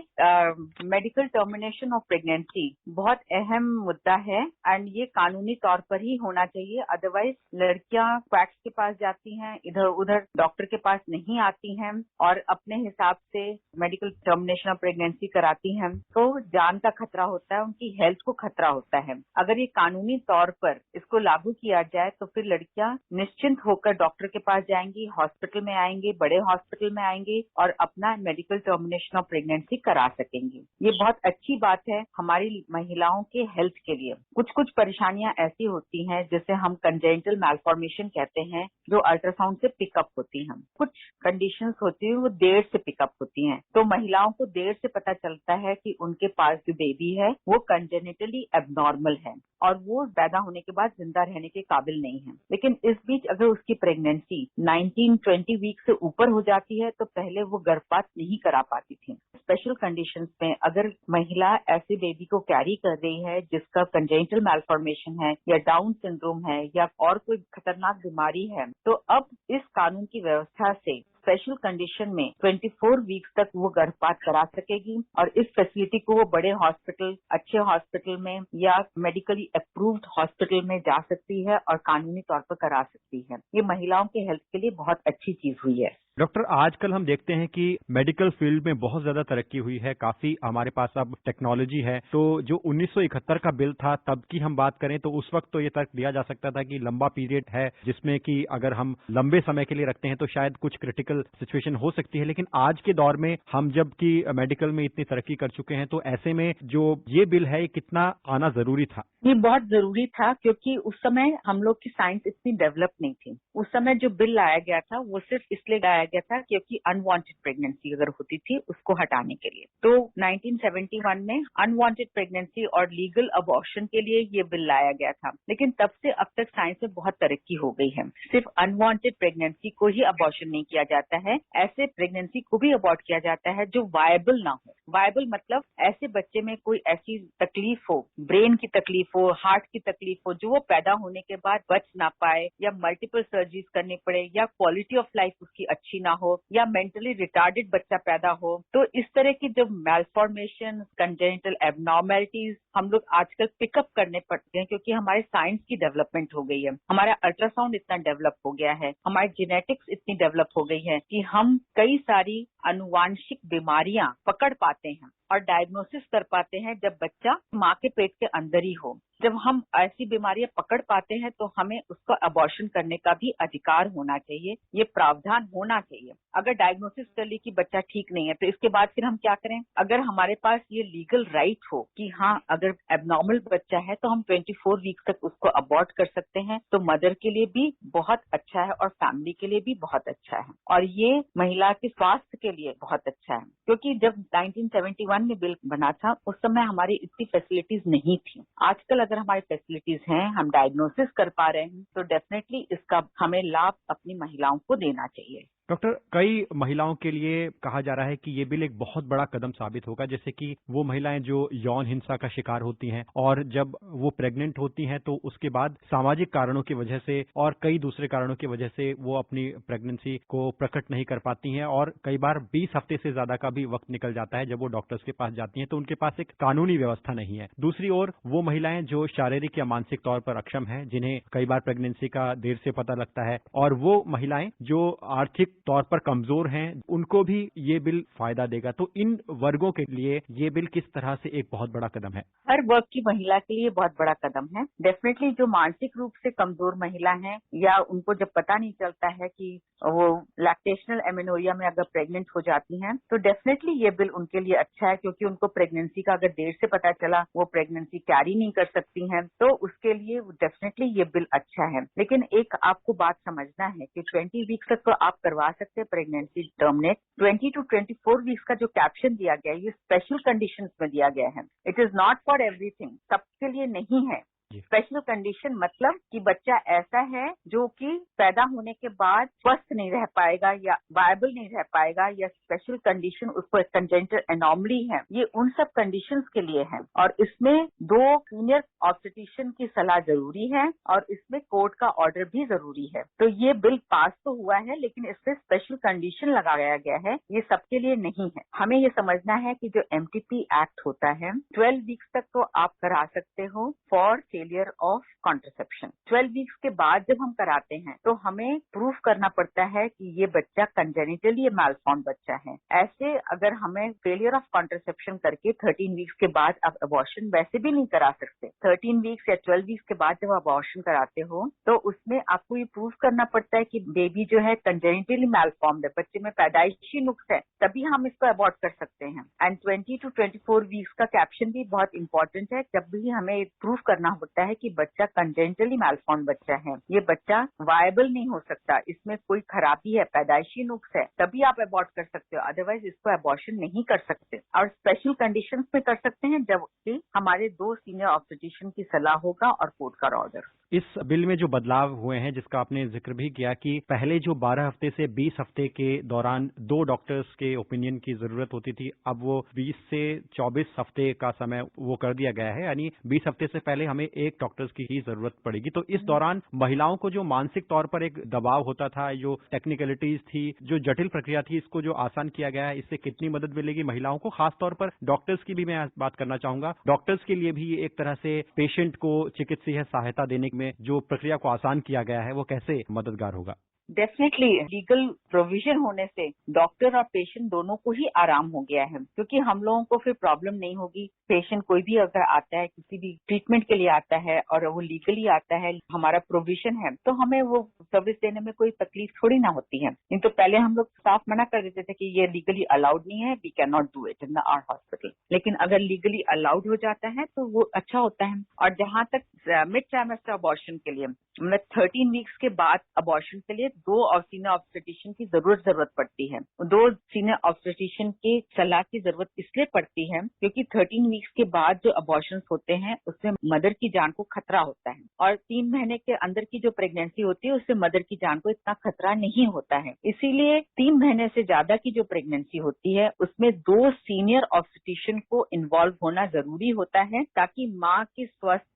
medical termination of pregnancy बहुत अहम मुद्दा है एंड ये कानूनी तौर पर ही होना चाहिए। अदरवाइज लड़कियां क्वैक्स के पास जाती हैं, इधर उधर डॉक्टर के पास नहीं आती हैं और अपने हिसाब से मेडिकल टर्मिनेशन ऑफ प्रेगनेंसी कराती हैं, तो जान का खतरा होता है, उनकी हेल्थ को खतरा होता है। अगर ये कानूनी तौर पर इसको लागू किया जाए तो फिर लड़कियां निश्चिंत होकर डॉक्टर के पास जाएंगी, हॉस्पिटल में आएंगी, बड़े हॉस्पिटल में आएंगी और अपना मेडिकल टर्मिनेशन ऑफ प्रेगनेंसी करा सकेंगी। ये बहुत अच्छी बात है हमारी महिलाओं के हेल्थ के लिए। कुछ कुछ परेशानियां ऐसी होती हैं जिसे हम कंजेनिटल मैलफॉर्मेशन कहते हैं, जो अल्ट्रासाउंड से पिकअप होती हैं। कुछ कंडीशंस होती हैं वो देर से पिकअप होती हैं, तो महिलाओं को देर से पता चलता है कि उनके पास जो बेबी है वो कंजेनिटली एबनॉर्मल है और वो पैदा होने के बाद जिंदा रहने के काबिल नहीं है। लेकिन इस बीच अगर उसकी प्रेगनेंसी 19-20 वीक से ऊपर हो जाती है तो पहले वो गर्भपात नहीं करा पाती थी। स्पेशल कंडीशंस में अगर महिला ऐसे बेबी को कैरी कर रही है जिसका कंजेनिटल मैलफॉर्मेशन है या डाउन सिंड्रोम है या और कोई खतरनाक बीमारी है, तो अब इस कानून की व्यवस्था से स्पेशल कंडीशन में 24 वीक्स तक वो गर्भपात करा सकेगी और इस फैसिलिटी को वो बड़े हॉस्पिटल, अच्छे हॉस्पिटल में या मेडिकली अप्रूव्ड हॉस्पिटल में जा सकती है और कानूनी तौर पर करा सकती है। ये महिलाओं के हेल्थ के लिए बहुत अच्छी चीज हुई है। डॉक्टर, आजकल हम देखते हैं कि मेडिकल फील्ड में बहुत ज्यादा तरक्की हुई है, काफी हमारे पास अब टेक्नोलॉजी है। तो जो 1971 का बिल था तब की हम बात करें तो उस वक्त तो ये तर्क दिया जा सकता था कि लंबा पीरियड है जिसमें कि अगर हम लंबे समय के लिए रखते हैं तो शायद कुछ क्रिटिकल सिचुएशन हो सकती है। लेकिन आज के दौर में हम जबकि मेडिकल में इतनी तरक्की कर चुके हैं तो ऐसे में जो ये बिल है कितना आना जरूरी था? ये बहुत जरूरी था क्योंकि उस समय हम लोग की साइंस इतनी डेवलप नहीं थी। उस समय जो बिल लाया गया था वो सिर्फ इसलिए लाया गया था क्योंकि अनवांटेड प्रेगनेंसी अगर होती थी उसको हटाने के लिए। तो 1971 में अनवांटेड प्रेगनेंसी और लीगल अबॉर्शन के लिए ये बिल लाया गया था। लेकिन तब से अब तक साइंस में बहुत तरक्की हो गई है। सिर्फ अनवांटेड प्रेगनेंसी को ही अबॉर्शन नहीं किया जाता है, ऐसे प्रेगनेंसी को भी अबॉर्ट किया जाता है जो वायबल ना हो। वायबल मतलब ऐसे बच्चे में कोई ऐसी तकलीफ हो, ब्रेन की तकलीफ हो, हार्ट की तकलीफ हो, जो वो पैदा होने के बाद बच ना पाए या मल्टीपल सर्जरीज करनी पड़े या क्वालिटी ऑफ लाइफ उसकी अच्छी ना हो या मेंटली रिटार्डेड बच्चा पैदा हो। तो इस तरह की जो मैलफॉर्मेशन, कंजेनिटल एबनॉर्मैलिटीज हम लोग आजकल पिकअप करने पड़ते हैं क्योंकि हमारे साइंस की डेवलपमेंट हो गई है, हमारा अल्ट्रासाउंड इतना डेवलप हो गया है, हमारी जेनेटिक्स इतनी डेवलप हो गई है कि हम कई सारी अनुवांशिक बीमारियां पकड़ पाते हैं और डायग्नोसिस कर पाते हैं जब बच्चा माँ के पेट के अंदर ही हो। जब हम ऐसी बीमारियां पकड़ पाते हैं तो हमें उसका अबॉर्शन करने का भी अधिकार होना चाहिए, ये प्रावधान होना चाहिए। अगर डायग्नोसिस कर ली कि बच्चा ठीक नहीं है तो इसके बाद फिर हम क्या करें? अगर हमारे पास ये लीगल राइट हो कि हाँ अगर एबनॉर्मल बच्चा है तो हम 24 वीक तक उसको अबॉर्ट कर सकते हैं, तो मदर के लिए भी बहुत अच्छा है और फैमिली के लिए भी बहुत अच्छा है और ये महिला के स्वास्थ्य के लिए बहुत अच्छा है। क्योंकि जब 1971 में बिल बना था उस समय हमारी इतनी फैसिलिटीज नहीं थी। आजकल अगर हमारी फैसिलिटीज हैं, हम डायग्नोसिस कर पा रहे हैं, तो डेफिनेटली इसका हमें लाभ अपनी महिलाओं को देना चाहिए। डॉक्टर, कई महिलाओं के लिए कहा जा रहा है कि ये बिल एक बहुत बड़ा कदम साबित होगा, जैसे कि वो महिलाएं जो यौन हिंसा का शिकार होती हैं और जब वो प्रेग्नेंट होती हैं तो उसके बाद सामाजिक कारणों की वजह से और कई दूसरे कारणों की वजह से वो अपनी प्रेगनेंसी को प्रकट नहीं कर पाती हैं और कई बार 20 हफ्ते से ज्यादा का भी वक्त निकल जाता है जब वो डॉक्टर्स के पास जाती हैं, तो उनके पास एक कानूनी व्यवस्था नहीं है। दूसरी ओर वो महिलाएं जो शारीरिक या मानसिक तौर पर अक्षम हैं, जिन्हें कई बार प्रेगनेंसी का देर से पता लगता है, और वो महिलाएं जो आर्थिक तौर पर कमजोर हैं, उनको भी ये बिल फायदा देगा। तो इन वर्गों के लिए ये बिल किस तरह से एक बहुत बड़ा कदम है? हर वर्ग की महिला के लिए बहुत बड़ा कदम है। डेफिनेटली जो मानसिक रूप से कमजोर महिला है या उनको जब पता नहीं चलता है कि वो लैक्टेशनल एमेनोरिया में अगर प्रेग्नेंट हो जाती हैं, तो डेफिनेटली ये बिल उनके लिए अच्छा है, क्योंकि उनको प्रेगनेंसी का अगर देर से पता चला, वो प्रेगनेंसी कैरी नहीं कर सकती हैं, तो उसके लिए डेफिनेटली ये बिल अच्छा है। लेकिन एक आपको बात समझना है कि 20 वीक्स तक तो आप करवा सकते हैं प्रेगनेंसी टर्मिनेट। 20 to 24 वीक्स का जो कैप्शन दिया गया है, ये स्पेशल कंडीशंस में दिया गया है। It is not for everything, सबके लिए नहीं है। स्पेशल कंडीशन मतलब कि बच्चा ऐसा है जो कि पैदा होने के बाद स्वस्थ नहीं रह पाएगा या वायबल नहीं रह पाएगा, या स्पेशल कंडीशन उसको एक कंजेनिटल एनॉमली है, ये उन सब कंडीशंस के लिए है। और इसमें 2 सीनियर ऑब्स्टेट्रिशियन की सलाह जरूरी है और इसमें कोर्ट का ऑर्डर भी जरूरी है। तो ये बिल पास तो हुआ है, लेकिन इसमें स्पेशल कंडीशन लगाया गया है, ये सबके लिए नहीं है। हमें ये समझना है कि जो MTP एक्ट होता है, 12 वीक्स तक तो आप करा सकते हो for failure of contraception. 12 weeks के बाद जब हम कराते हैं तो हमें प्रूफ करना पड़ता है कि ये बच्चा कंजेनिटली मैलफॉर्म बच्चा है। ऐसे अगर हमें फेलियर ऑफ कॉन्ट्रासेप्शन करके 13 वीक्स के बाद आप अबॉर्शन वैसे भी नहीं करा सकते। 13 वीक्स या 12 वीक्स के बाद जब अबॉर्शन कराते हो तो उसमें आपको ये प्रूफ करना पड़ता है कि बेबी जो है कंजेनिटली मैलफॉर्म्ड है, बच्चे में पैदाइशी नुक्स है, तभी हम इसको अबॉर्ट कर सकते हैं। एंड 20 to 24 वीक्स का कैप्शन भी बहुत इंपॉर्टेंट है। जब भी हमें प्रूफ करना होता है कि बच्चा कंजेनिटली मैलफॉर्म बच्चा है, ये बच्चा वायबल नहीं हो सकता, इसमें कोई खराबी है, पैदाइशी नुक्स है, तभी आप अबॉर्ट कर सकते हो, अदरवाइज इसको अबॉर्शन नहीं कर सकते। और स्पेशल कंडीशंस में कर सकते हैं जबकि हमारे 2 सीनियर ऑब्स्टेट्रिशियन की सलाह होगा और कोर्ट का ऑर्डर। इस बिल में जो बदलाव हुए हैं, जिसका आपने जिक्र भी किया कि पहले जो 12 हफ्ते से 20 हफ्ते के दौरान 2 डॉक्टर्स के ओपिनियन की जरूरत होती थी, अब वो 20 से 24 हफ्ते का समय वो कर दिया गया है, यानी 20 हफ्ते से पहले हमें 1 डॉक्टर्स की ही जरूरत पड़ेगी। तो इस दौरान महिलाओं को जो मानसिक तौर पर एक दबाव होता था, जो टेक्निकलिटीज थी, जो जटिल प्रक्रिया थी, इसको जो आसान किया गया है, इससे कितनी मदद मिलेगी महिलाओं को? खासतौर पर डॉक्टर्स की भी मैं बात करना चाहूंगा। डॉक्टर्स के लिए भी एक तरह से पेशेंट को चिकित्सीय सहायता देने में जो प्रक्रिया को आसान किया गया है, वो कैसे मददगार होगा? डेफिनेटली लीगल प्रोविजन होने से डॉक्टर और पेशेंट दोनों को ही आराम हो गया है, क्योंकि हम लोगों को फिर प्रॉब्लम नहीं होगी। पेशेंट कोई भी अगर आता है, किसी भी ट्रीटमेंट के लिए आता है और वो लीगली आता है, हमारा प्रोविजन है, तो हमें वो सर्विस देने में कोई तकलीफ थोड़ी ना होती है। नहीं तो पहले हम लोग साफ मना कर देते थे कि ये लीगली अलाउड नहीं है, we can not do it in our hospital. लेकिन अगर लीगली अलाउड हो जाता है तो वो अच्छा होता है। और जहां तक मिड ट्राइमेस्टर अबॉर्शन के लिए, मतलब 13 वीक्स के बाद अबॉर्शन के लिए 2 सीनियर ऑब्स्टेट्रिशियन की जरूरत पड़ती है। 2 सीनियर ऑब्स्टेट्रिशियन की सलाह की जरूरत इसलिए पड़ती है क्योंकि 13 वीक्स के बाद जो अबॉर्शन होते हैं उसमें मदर की जान को खतरा होता है, और 3 महीने के अंदर की जो प्रेगनेंसी होती है उससे मदर की जान को इतना खतरा नहीं होता है। इसीलिए 3 महीने से ज्यादा की जो प्रेगनेंसी होती है उसमें 2 सीनियर ऑब्स्टेट्रिशियन को इन्वॉल्व होना जरूरी होता है, ताकि माँ के स्वास्थ्य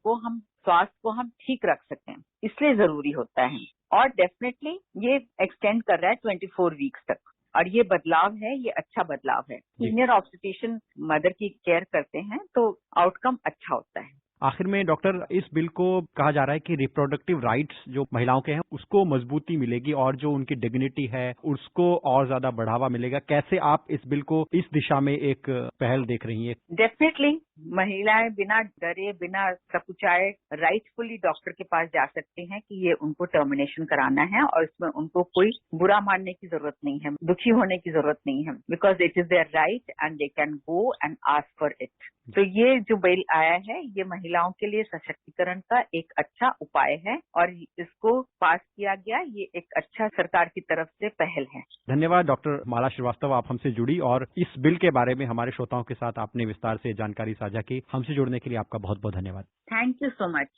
को हम ठीक रख सकें, इसलिए जरूरी होता है। और डेफिनेटली ये एक्सटेंड कर रहा है 24 वीक्स तक, और ये बदलाव है, ये अच्छा बदलाव है। सीनियर ऑब्स्टेट्रिशियन मदर की केयर करते हैं तो आउटकम अच्छा होता है। आखिर में डॉक्टर, इस बिल को कहा जा रहा है कि रिप्रोडक्टिव राइट्स जो महिलाओं के हैं उसको मजबूती मिलेगी और जो उनकी डिग्निटी है उसको और ज्यादा बढ़ावा मिलेगा। कैसे आप इस बिल को इस दिशा में एक पहल देख रही हैं? डेफिनेटली महिलाएं बिना डरे, बिना सकुचाए राइटफुली डॉक्टर के पास जा सकती हैं कि ये उनको टर्मिनेशन कराना है, और इसमें उनको कोई बुरा मानने की जरूरत नहीं है, दुखी होने की जरूरत नहीं है, because it is their right and they can go and ask for it. तो ये जो बिल आया है ये महिलाओं के लिए सशक्तिकरण का एक अच्छा उपाय है, और इसको पास किया गया, ये एक अच्छा सरकार की तरफ से पहल है। धन्यवाद डॉक्टर माला श्रीवास्तव, आप हमसे जुड़ी और इस बिल के बारे में हमारे श्रोताओं के साथ आपने विस्तार से जानकारी साझा की। हमसे जुड़ने के लिए आपका बहुत बहुत धन्यवाद। Thank you so much.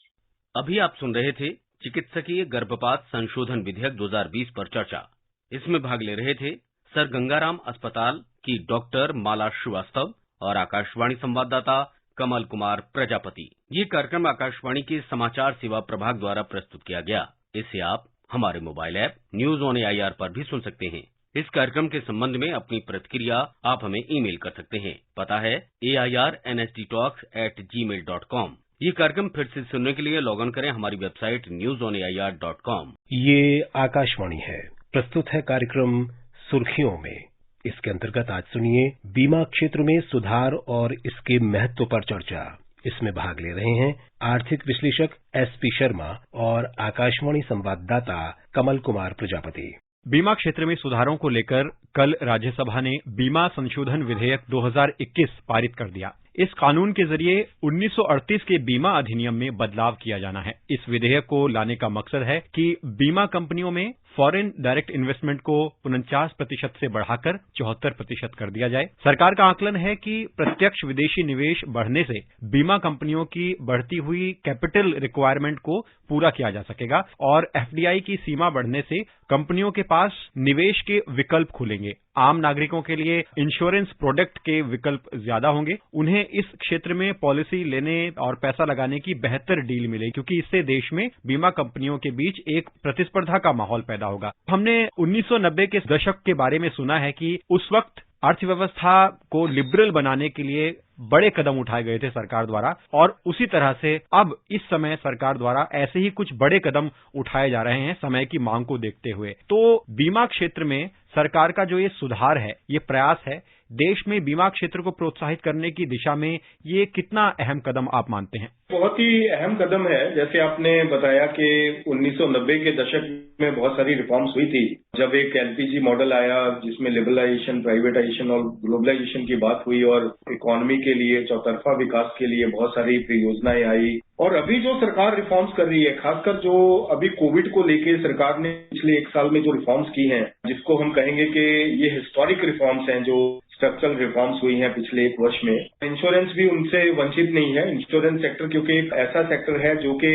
अभी आप सुन रहे थे चिकित्सकीय गर्भपात संशोधन विधेयक 2020 पर चर्चा। इसमें भाग ले रहे थे सर गंगाराम अस्पताल की डॉक्टर माला श्रीवास्तव और आकाशवाणी संवाददाता कमल कुमार प्रजापति। ये कार्यक्रम आकाशवाणी के समाचार सेवा प्रभाग द्वारा प्रस्तुत किया गया। इसे आप हमारे mobile app news on AIR पर भी सुन सकते हैं। इस कार्यक्रम के संबंध में अपनी प्रतिक्रिया आप हमें ईमेल कर सकते हैं। पता है airnsdtalks@gmail.com। ये कार्यक्रम फिर से सुनने के लिए लॉग इन करें हमारी वेबसाइट newsonair.com। ये आकाशवाणी है, प्रस्तुत है कार्यक्रम सुर्खियों में। इसके अंतर्गत आज सुनिए बीमा क्षेत्र में सुधार और इसके महत्व पर चर्चा। इसमें भाग ले रहे हैं आर्थिक विश्लेषक एसपी शर्मा और आकाशवाणी संवाददाता कमल कुमार प्रजापति। बीमा क्षेत्र में सुधारों को लेकर कल राज्यसभा ने बीमा संशोधन विधेयक 2021 पारित कर दिया। इस कानून के जरिए 1938 के बीमा अधिनियम में बदलाव किया जाना है। इस विधेयक को लाने का मकसद है कि बीमा कंपनियों में फॉरेन डायरेक्ट इन्वेस्टमेंट को 49% से बढ़ाकर 74% कर दिया जाए। सरकार का आकलन है कि प्रत्यक्ष विदेशी निवेश बढ़ने से बीमा कंपनियों की बढ़ती हुई कैपिटल रिक्वायरमेंट को पूरा किया जा सकेगा और एफडीआई की सीमा बढ़ने से कंपनियों के पास निवेश के विकल्प खुलेंगे। आम नागरिकों के लिए इंश्योरेंस प्रोडक्ट के विकल्प ज्यादा होंगे। उन्हें इस क्षेत्र में पॉलिसी लेने और पैसा लगाने की बेहतर डील मिलेगी, क्योंकि इससे देश में बीमा कंपनियों के बीच एक प्रतिस्पर्धा का माहौल पैदा होगा। हमने 1990 के दशक के बारे में सुना है कि उस वक्त अर्थव्यवस्था को लिबरल बनाने के लिए बड़े कदम उठाए गए थे सरकार द्वारा, और उसी तरह से अब इस समय सरकार द्वारा ऐसे ही कुछ बड़े कदम उठाए जा रहे हैं समय की मांग को देखते हुए। तो बीमा क्षेत्र में सरकार का जो ये सुधार है, ये प्रयास है, देश में बीमा क्षेत्र को प्रोत्साहित करने की दिशा में ये कितना अहम कदम आप मानते हैं? बहुत ही अहम कदम है। जैसे आपने बताया कि 1990 के दशक में बहुत सारी रिफॉर्म्स हुई थी, जब एक एलपीजी मॉडल आया जिसमें लिबरलाइजेशन, प्राइवेटाइजेशन और ग्लोबलाइजेशन की बात हुई और इकोनॉमी के लिए चौतरफा विकास के लिए बहुत सारी परियोजनाएं आई। और अभी जो सरकार रिफॉर्म्स कर रही है, खासकर जो अभी कोविड को लेके सरकार ने पिछले 1 साल में जो रिफॉर्म्स की हैं, जिसको हम कहेंगे कि ये हिस्टोरिक रिफॉर्म्स हैं, जो स्ट्रक्चरल रिफॉर्म्स हुई हैं पिछले 1 वर्ष में। इंश्योरेंस भी उनसे वंचित नहीं है। इंश्योरेंस सेक्टर क्योंकि एक ऐसा सेक्टर है जो कि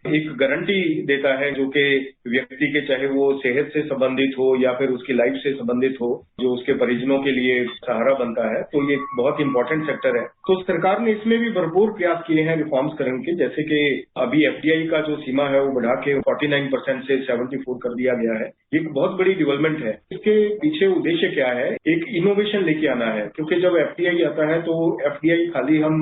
एक गारंटी देता है, जो कि व्यक्ति के चाहे वो सेहत से संबंधित हो या फिर उसकी लाइफ से संबंधित हो, जो उसके परिजनों के लिए सहारा बनता है। तो ये बहुत इंपॉर्टेंट सेक्टर है। तो सरकार ने इसमें भी भरपूर प्रयास किए हैं रिफॉर्म्स करने के। जैसे कि अभी एफडीआई का जो सीमा है वो बढ़ा के 49% से 74 कर दिया गया है। ये एक बहुत बड़ी डेवलपमेंट है। इसके पीछे उद्देश्य क्या है? एक इनोवेशन लेके आना है, क्योंकि जब एफडीआई आता है तो एफडीआई खाली हम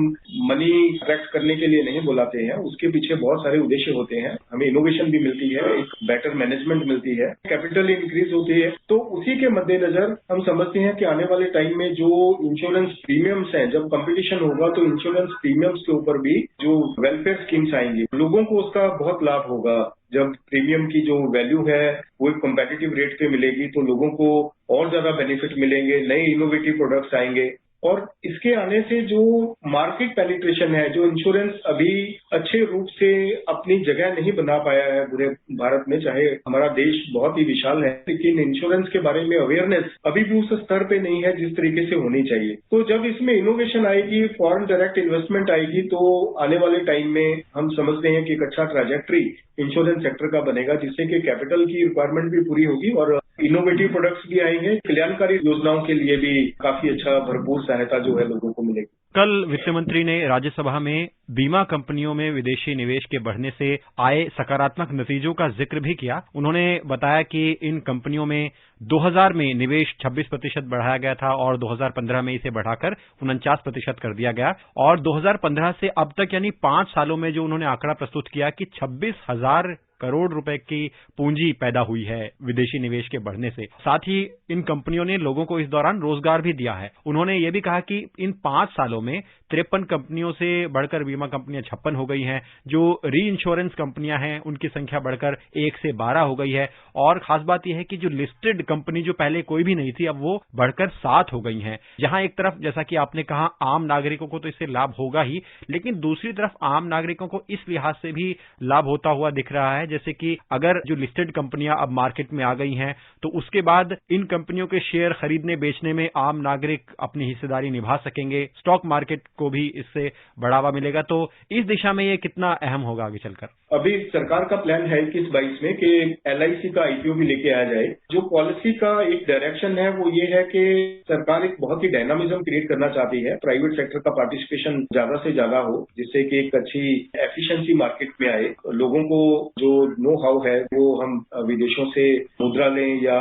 मनी अट्रैक्ट करने के लिए नहीं बुलाते हैं, उसके पीछे बहुत सारे उद्देश्य होते हैं। हमें इनोवेशन भी मिलती है, एक बेटर मैनेजमेंट मिलती है, कैपिटल इंक्रीज होती है। तो उसी के मद्देनजर हम समझते हैं कि आने वाले टाइम में जो इंश्योरेंस प्रीमियम्स हैं, जब कंपटीशन होगा तो इंश्योरेंस प्रीमियम्स के ऊपर भी जो वेलफेयर स्कीम्स आएंगी, लोगों को उसका बहुत लाभ होगा। जब प्रीमियम की जो वैल्यू है वो एक कॉम्पिटिटिव रेट पे मिलेगी तो लोगों को और ज्यादा बेनिफिट मिलेंगे, नए इनोवेटिव प्रोडक्ट्स आएंगे। और इसके आने से जो मार्केट पेनिट्रेशन है, जो इंश्योरेंस अभी अच्छे रूप से अपनी जगह नहीं बना पाया है पूरे भारत में, चाहे हमारा देश बहुत ही विशाल है, लेकिन इंश्योरेंस के बारे में अवेयरनेस अभी भी उस स्तर पे नहीं है जिस तरीके से होनी चाहिए। तो जब इसमें इनोवेशन आएगी, फॉरेन डायरेक्ट इन्वेस्टमेंट आएगी, तो आने वाले टाइम में हम समझते हैं कि एक अच्छा ट्रैजेक्टरी इंश्योरेंस सेक्टर का बनेगा, जिससे कि कैपिटल की रिक्वायरमेंट भी पूरी होगी और इनोवेटिव प्रोडक्ट्स भी आएंगे। कल्याणकारी योजनाओं के लिए भी काफी अच्छा भरपूर सहायता जो है लोगों को मिलेगी। कल वित्त मंत्री ने राज्यसभा में बीमा कंपनियों में विदेशी निवेश के बढ़ने से आए सकारात्मक नतीजों का जिक्र भी किया। उन्होंने बताया कि इन कंपनियों में 2000 में निवेश 26% बढ़ाया गया था और 2015 में इसे बढ़ाकर 49% कर दिया गया, और 2015 से अब तक यानी 5 सालों में जो उन्होंने आंकड़ा प्रस्तुत किया कि 26,000 करोड़ रुपए की पूंजी पैदा हुई है विदेशी निवेश के बढ़ने से। साथ ही इन कंपनियों ने लोगों को इस दौरान रोजगार भी दिया है। उन्होंने ये भी कहा कि इन 5 सालों में 53 कंपनियों से बढ़कर बीमा कंपनियां 56 हो गई हैं। जो री इंश्योरेंस कंपनियां हैं उनकी संख्या बढ़कर 1 से 12 हो गई है, और खास बात यह है कि जो लिस्टेड कंपनी जो पहले कोई भी नहीं थी अब वो बढ़कर 7 हो गई हैं। जहां एक तरफ जैसा कि आपने कहा आम नागरिकों को तो इससे लाभ होगा ही, लेकिन दूसरी तरफ आम नागरिकों को इस लिहाज से भी लाभ होता हुआ दिख रहा है जैसे कि अगर जो लिस्टेड कंपनियां अब मार्केट में आ गई हैं तो उसके बाद इन कंपनियों के शेयर खरीदने बेचने में आम नागरिक अपनी हिस्सेदारी निभा सकेंगे, स्टॉक मार्केट को भी इससे बढ़ावा मिलेगा। तो इस दिशा में ये कितना अहम होगा आगे चलकर? अभी सरकार का प्लान है 21-22 में कि LIC का IPO भी लेके आया जाए। जो पॉलिसी का एक डायरेक्शन है वो ये है कि सरकार एक बहुत ही डायनामिज्म क्रिएट करना चाहती है, प्राइवेट सेक्टर का पार्टिसिपेशन ज्यादा से ज्यादा हो, जिससे कि एक अच्छी एफिशिएंसी मार्केट में आए। लोगों को जो नो हाउ है वो हम विदेशों से मुद्रा लें या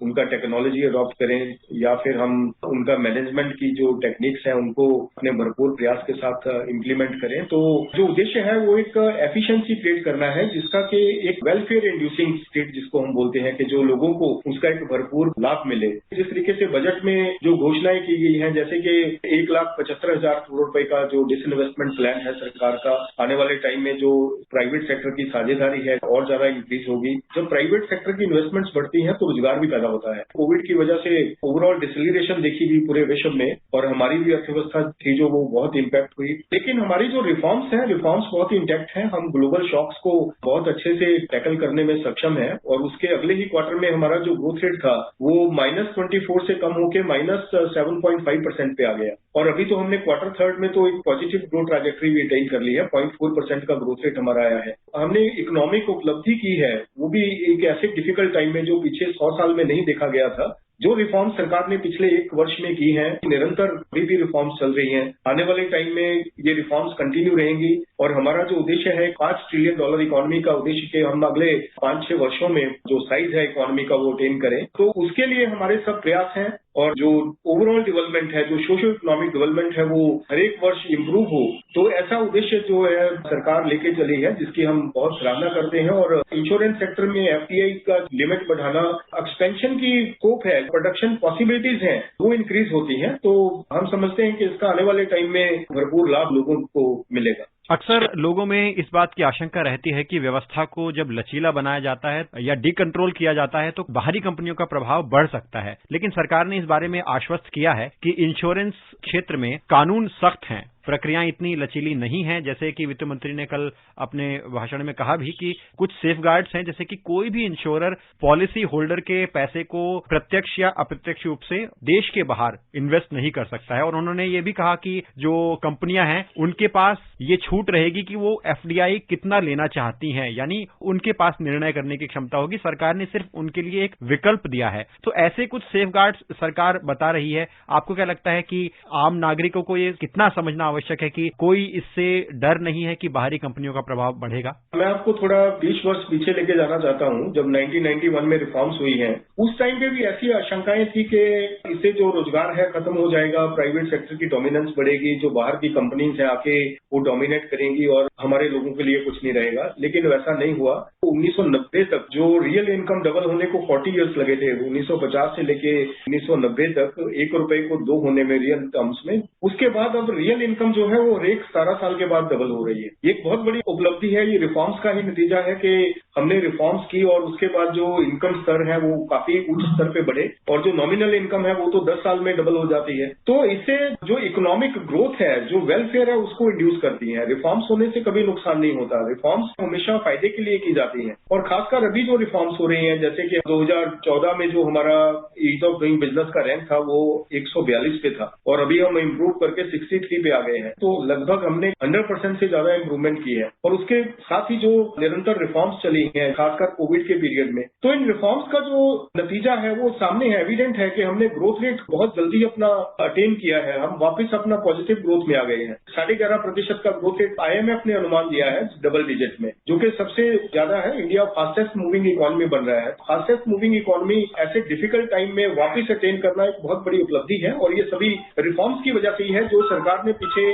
उनका टेक्नोलॉजी अडॉप्ट करें या फिर हम उनका मैनेजमेंट की जो टेक्निक्स हैं उनको अपने भरपूर प्रयास के साथ इम्प्लीमेंट करें। तो जो उद्देश्य है वो एक एफिशिएंसी क्रिएट करना है, जिसका कि एक वेलफेयर इंड्यूसिंग स्टेट जिसको हम बोलते हैं कि जो लोगों को उसका एक भरपूर लाभ मिले। जिस तरीके से बजट में जो घोषणाएं की गई हैं, जैसे कि 1,75,000 करोड़ रुपए का जो डिसइन्वेस्टमेंट प्लान है सरकार का, आने वाले टाइम में जो प्राइवेट सेक्टर की साझेदारी है और ज्यादा इंक्रीज होगी। जब प्राइवेट सेक्टर की इन्वेस्टमेंट्स बढ़ती हैं तो रोजगार भी पैदा होता है। कोविड की वजह से ओवरऑल डिसलिरेशन देखी गई पूरे विश्व में और हमारी भी अर्थव्यवस्था थी जो वो बहुत इम्पैक्ट हुई। लेकिन हमारी जो रिफॉर्म्स हैं, रिफॉर्म्स बहुत इंटैक्ट हैं। हम ग्लोबल शॉक्स को बहुत अच्छे से टैकल करने में सक्षम है और उसके अगले ही क्वार्टर में हमारा जो ग्रोथ रेट था वो -24 से कम होकर -7.5% पे आ गया। और अभी तो हमने क्वार्टर थर्ड में तो एक पॉजिटिव ग्रोथ ट्रैजेक्टरी भी अटेन कर ली है, 0.4% का ग्रोथ रेट हमारा आया है। हमने इकोनॉमिक उपलब्धि की है, वो भी एक ऐसे डिफिकल्ट टाइम में जो पीछे 100 साल में नहीं देखा गया था। जो रिफॉर्म सरकार ने पिछले 1 वर्ष में की हैं, निरंतर अभी भी रिफॉर्म्स चल रही हैं। आने वाले टाइम में ये रिफॉर्म्स कंटिन्यू रहेंगी और हमारा जो उद्देश्य है $5 ट्रिलियन इकोनॉमी का उद्देश्य के हम अगले 5-6 वर्षों में जो साइज है इकोनॉमी का वो अटेन करें। तो उसके लिए हमारे सब प्रयास हैं और जो ओवरऑल डेवलपमेंट है, जो सोशल इकोनॉमिक डेवलपमेंट है, वो हर एक वर्ष इम्प्रूव हो। तो ऐसा उद्देश्य जो है सरकार लेके चली है, जिसकी हम बहुत सराहना करते हैं। और इंश्योरेंस सेक्टर में FDI का लिमिट बढ़ाना, एक्सपेंशन की स्कोप है, प्रोडक्शन पॉसिबिलिटीज हैं, वो इंक्रीज होती हैं। तो हम समझते हैं कि इसका आने वाले टाइम में भरपूर लाभ लोगों को मिलेगा। अक्सर लोगों में इस बात की आशंका रहती है कि व्यवस्था को जब लचीला बनाया जाता है या डिकंट्रोल किया जाता है तो बाहरी कंपनियों का प्रभाव बढ़ सकता है। लेकिन सरकार ने इस बारे में आश्वस्त किया है कि इंश्योरेंस क्षेत्र में कानून सख्त हैं, प्रक्रियाएं इतनी लचीली नहीं हैं। जैसे कि वित्त मंत्री ने कल अपने भाषण में कहा भी कि कुछ सेफगार्ड्स हैं, जैसे कि कोई भी इंश्योरर पॉलिसी होल्डर के पैसे को प्रत्यक्ष या अप्रत्यक्ष रूप से देश के बाहर इन्वेस्ट नहीं कर सकता है। और उन्होंने ये भी कहा कि जो कंपनियां हैं उनके पास ये छूट रहेगी कि वो FDI कितना लेना चाहती हैं, यानी उनके पास निर्णय करने की क्षमता होगी। सरकार ने सिर्फ उनके लिए एक विकल्प दिया है। तो ऐसे कुछ सेफगार्ड्स सरकार बता रही है। आपको क्या लगता है कि आम नागरिकों को ये कितना समझना आवश्यक है कि कोई इससे डर नहीं है कि बाहरी कंपनियों का प्रभाव बढ़ेगा? मैं आपको थोड़ा 20 वर्ष पीछे लेके जाना चाहता हूं। जब 1991 में रिफॉर्म्स हुई हैं, उस टाइम पे भी ऐसी आशंकाएं थी कि इससे जो रोजगार है खत्म हो जाएगा, प्राइवेट सेक्टर की डोमिनेंस बढ़ेगी, जो बाहर की कंपनीज हैं आके वो डोमिनेट करेंगी और हमारे लोगों के लिए कुछ नहीं रहेगा। लेकिन वैसा नहीं हुआ। 1990 तक जो रियल इनकम डबल होने को 40 इयर्स लगे थे, 1950 से लेके 1990 तक 1 रुपए को 2 होने में रियल टर्म्स में। उसके बाद अब रियल इनकम जो है वो हर 17 साल के बाद डबल हो रही है। ये एक बहुत बड़ी उपलब्धि है। ये रिफॉर्म्स का ही नतीजा है कि हमने रिफॉर्म्स की और उसके बाद जो इनकम स्तर है वो काफी उच्च स्तर पे बढ़े और जो नॉमिनल इनकम है वो तो 10 साल में डबल हो जाती है। तो इससे जो इकोनॉमिक ग्रोथ है, जो वेलफेयर है, उसको इंड्यूस करती है। रिफॉर्म्स होने से कभी नुकसान नहीं होता। रिफॉर्म्स हमेशा फायदे के लिए की जाती हैं और खासकर अभी जो रिफॉर्म्स हो रही हैं, जैसे कि 2014 में जो हमारा ईज ऑफ डूइंग बिजनेस का रैंक था वो 142 पे था और अभी हम इम्प्रूव करके 63 पे आ गए हैं। तो लगभग हमने 100% से ज्यादा इम्प्रूवमेंट की है। और उसके साथ ही जो निरंतर रिफॉर्म्स चली हैं, खासकर कोविड के पीरियड में, तो इन रिफॉर्म्स का जो नतीजा है वो सामने है, एविडेंट है कि हमने ग्रोथ रेट बहुत जल्दी अपना अटेन किया है। हम वापस अपना पॉजिटिव ग्रोथ में आ गए हैं। 11.5% का ग्रोथ रेट IMF ने अनुमान दिया है डबल डिजिट में, जो कि सबसे ज्यादा है। इंडिया फास्टेस्ट मूविंग इकोनॉमी बन रहा है। फास्टेस्ट मूविंग इकोनॉमी ऐसे डिफिकल्ट टाइम में वापस अटेन करना एक बहुत बड़ी उपलब्धि है और ये सभी रिफॉर्म्स की वजह से ही है, जो सरकार ने पीछे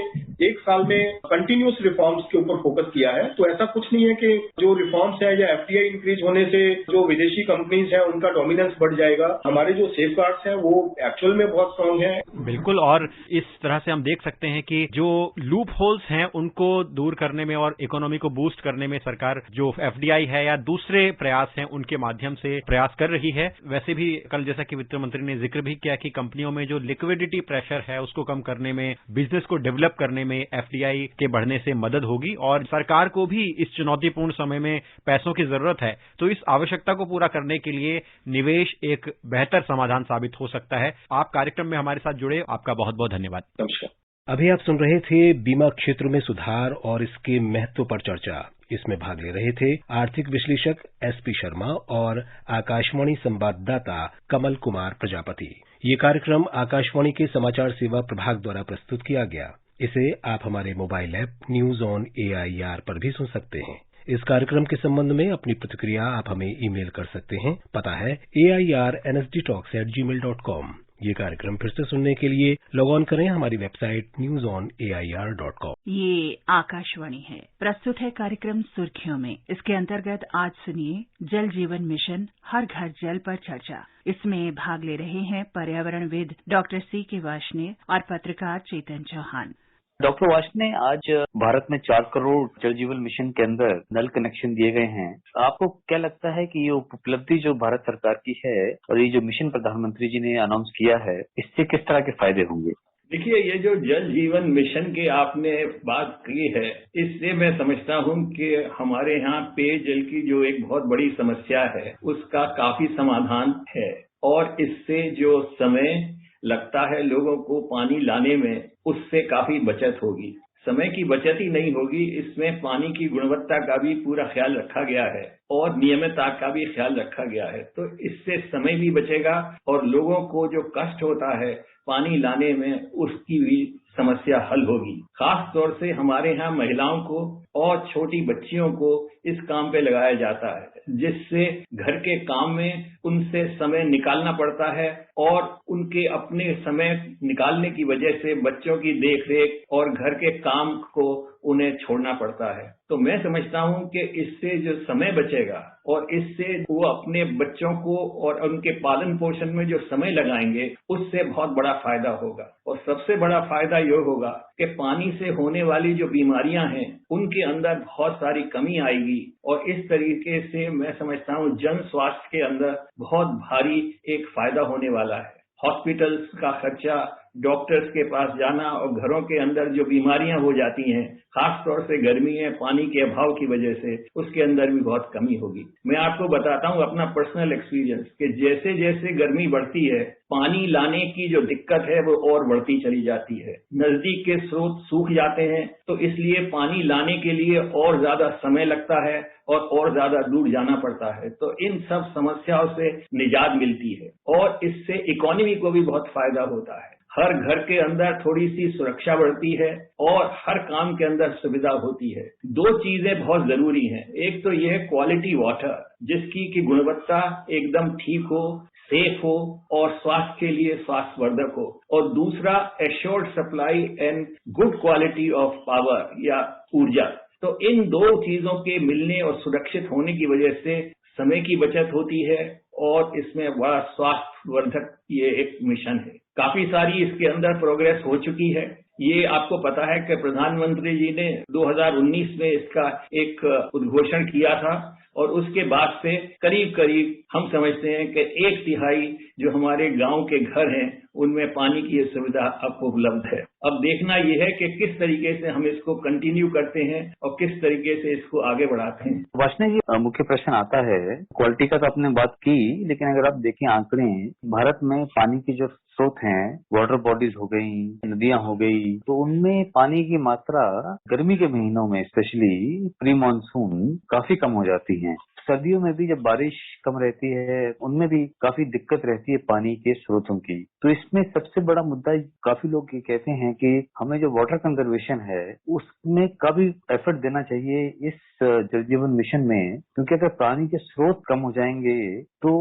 1 साल में कंटिन्यूस रिफॉर्म्स के ऊपर फोकस किया है। तो ऐसा कुछ नहीं है कि जो रिफॉर्म्स है या FDI इंक्रीज होने से जो विदेशी कंपनीज हैं उनका डोमिनेंस बढ़ जाएगा। हमारे जो सेफगार्ड्स हैं वो एक्चुअल में बहुत स्ट्रांग है। बिल्कुल। और इस तरह से हम देख सकते हैं कि जो लूप होल्स हैं उनको दूर करने में और इकोनॉमी को बूस्ट करने में सरकार जो FDI है या दूसरे प्रयास हैं उनके माध्यम से प्रयास कर रही है। वैसे भी कल जैसा कि वित्त मंत्री ने जिक्र भी किया कि कंपनियों में जो लिक्विडिटी प्रेशर है उसको कम करने में, बिजनेस को डेवलप करने में FDI के बढ़ने से मदद होगी और सरकार को भी इस चुनौतीपूर्ण समय में पैसों की जरूरत है। तो इस आवश्यकता को पूरा करने के लिए निवेश एक बेहतर समाधान साबित हो सकता है। आप कार्यक्रम में हमारे साथ जुड़े, आपका बहुत बहुत धन्यवाद। नमस्कार। अभी आप सुन रहे थे बीमा क्षेत्र में सुधार और इसके महत्व पर चर्चा। इसमें भाग ले रहे थे आर्थिक विश्लेषक SP शर्मा और आकाशवाणी संवाददाता कमल कुमार प्रजापति। ये कार्यक्रम आकाशवाणी के समाचार सेवा प्रभाग द्वारा प्रस्तुत किया गया। इसे आप हमारे mobile app news on AIR पर भी सुन सकते हैं। इस कार्यक्रम के संबंध में अपनी प्रतिक्रिया आप हमें ईमेल कर सकते हैं। पता है airnsdtalks@gmail.com। ये कार्यक्रम फिर से सुनने के लिए लॉग ऑन करें हमारी वेबसाइट newsonair.com। ये आकाशवाणी है। प्रस्तुत है कार्यक्रम सुर्खियों में। इसके अंतर्गत आज सुनिए जल जीवन मिशन हर घर जल पर चर्चा। इसमें भाग ले रहे हैं पर्यावरणविद डॉक्टर C.K. वार्ष्णेय और पत्रकार चेतन चौहान। डॉक्टर वार्ष्णेय, आज भारत में 4 करोड़ जल जीवन मिशन के अंदर नल कनेक्शन दिए गए हैं। आपको क्या लगता है कि ये उपलब्धि जो भारत सरकार की है और ये जो मिशन प्रधानमंत्री जी ने अनाउंस किया है, इससे किस तरह के फायदे होंगे? देखिए, ये जो जल जीवन मिशन की आपने बात की है, इससे मैं समझता हूँ कि हमारे यहाँ पेयजल की जो एक बहुत बड़ी समस्या है उसका काफी समाधान है और इससे जो समय लगता है लोगों को पानी लाने में, उससे काफी बचत होगी। समय की बचत ही नहीं होगी, इसमें पानी की गुणवत्ता का भी पूरा ख्याल रखा गया है और नियमितता का भी ख्याल रखा गया है। तो इससे समय भी बचेगा और लोगों को जो कष्ट होता है पानी लाने में, उसकी भी समस्या हल होगी। खास तौर से हमारे यहाँ महिलाओं को और छोटी बच्चियों को इस काम पे लगाया जाता है, जिससे घर के काम में उनसे समय निकालना पड़ता है और उनके अपने समय निकालने की वजह से बच्चों की देखरेख और घर के काम को उन्हें छोड़ना पड़ता है। तो मैं समझता हूँ कि इससे जो समय बचेगा और इससे वो अपने बच्चों को और उनके पालन पोषण में जो समय लगाएंगे, उससे बहुत बड़ा फायदा होगा। और सबसे बड़ा फायदा ये होगा कि पानी से होने वाली जो बीमारियां हैं, उनके अंदर बहुत सारी कमी आएगी और इस तरीके से मैं समझता हूँ जन स्वास्थ्य के अंदर बहुत भारी एक फायदा होने वाला है। हॉस्पिटल्स का खर्चा, डॉक्टर्स के पास जाना और घरों के अंदर जो बीमारियां हो जाती हैं, खास तौर से गर्मी है, पानी के अभाव की वजह से, उसके अंदर भी बहुत कमी होगी। मैं आपको बताता हूं अपना पर्सनल एक्सपीरियंस कि जैसे जैसे गर्मी बढ़ती है, पानी लाने की जो दिक्कत है वो और बढ़ती चली जाती है। नजदीक के स्रोत सूख जाते हैं, तो इसलिए पानी लाने के लिए और ज्यादा समय लगता है और ज्यादा दूर जाना पड़ता है। तो इन सब समस्याओं से निजात मिलती है और इससे इकोनॉमी को भी बहुत फायदा होता है। हर घर के अंदर थोड़ी सी सुरक्षा बढ़ती है और हर काम के अंदर सुविधा होती है। 2 चीजें बहुत जरूरी हैं। एक तो यह क्वालिटी वाटर, जिसकी की गुणवत्ता एकदम ठीक हो, सेफ हो और स्वास्थ्य के लिए स्वास्थ्यवर्धक हो, और दूसरा assured supply and good quality of power या ऊर्जा। तो इन 2 चीजों के मिलने और सुरक्षित होने की वजह से समय की बचत होती है और इसमें बड़ा स्वास्थ्यवर्धक ये एक मिशन है। काफी सारी इसके अंदर प्रोग्रेस हो चुकी है। ये आपको पता है कि प्रधानमंत्री जी ने 2019 में इसका एक उद्घोषण किया था और उसके बाद से करीब करीब हम समझते हैं कि 1/3 जो हमारे गांव के घर हैं उनमें पानी की ये सुविधा अब उपलब्ध है। अब देखना यह है कि किस तरीके से हम इसको कंटिन्यू करते हैं और किस तरीके से इसको आगे बढ़ाते हैं। वार्ष्णेय जी, मुख्य प्रश्न आता है, क्वालिटी का तो आपने बात की, लेकिन अगर आप देखें आंकड़े, भारत में पानी की जो स्रोत हैं, वाटर बॉडीज हो गई, नदियां हो गई, तो उनमें पानी की मात्रा गर्मी के महीनों में स्पेशली प्री मानसून काफी कम हो जाती है। सर्दियों में भी जब बारिश कम रहती है, उनमें भी काफी दिक्कत रहती है पानी के स्रोतों की। तो इसमें सबसे बड़ा मुद्दा, काफी लोग ये कहते हैं कि हमें जो वाटर कंजर्वेशन है उसमें काफी एफर्ट देना चाहिए इस जल जीवन मिशन में, क्योंकि अगर पानी के स्रोत कम हो जाएंगे तो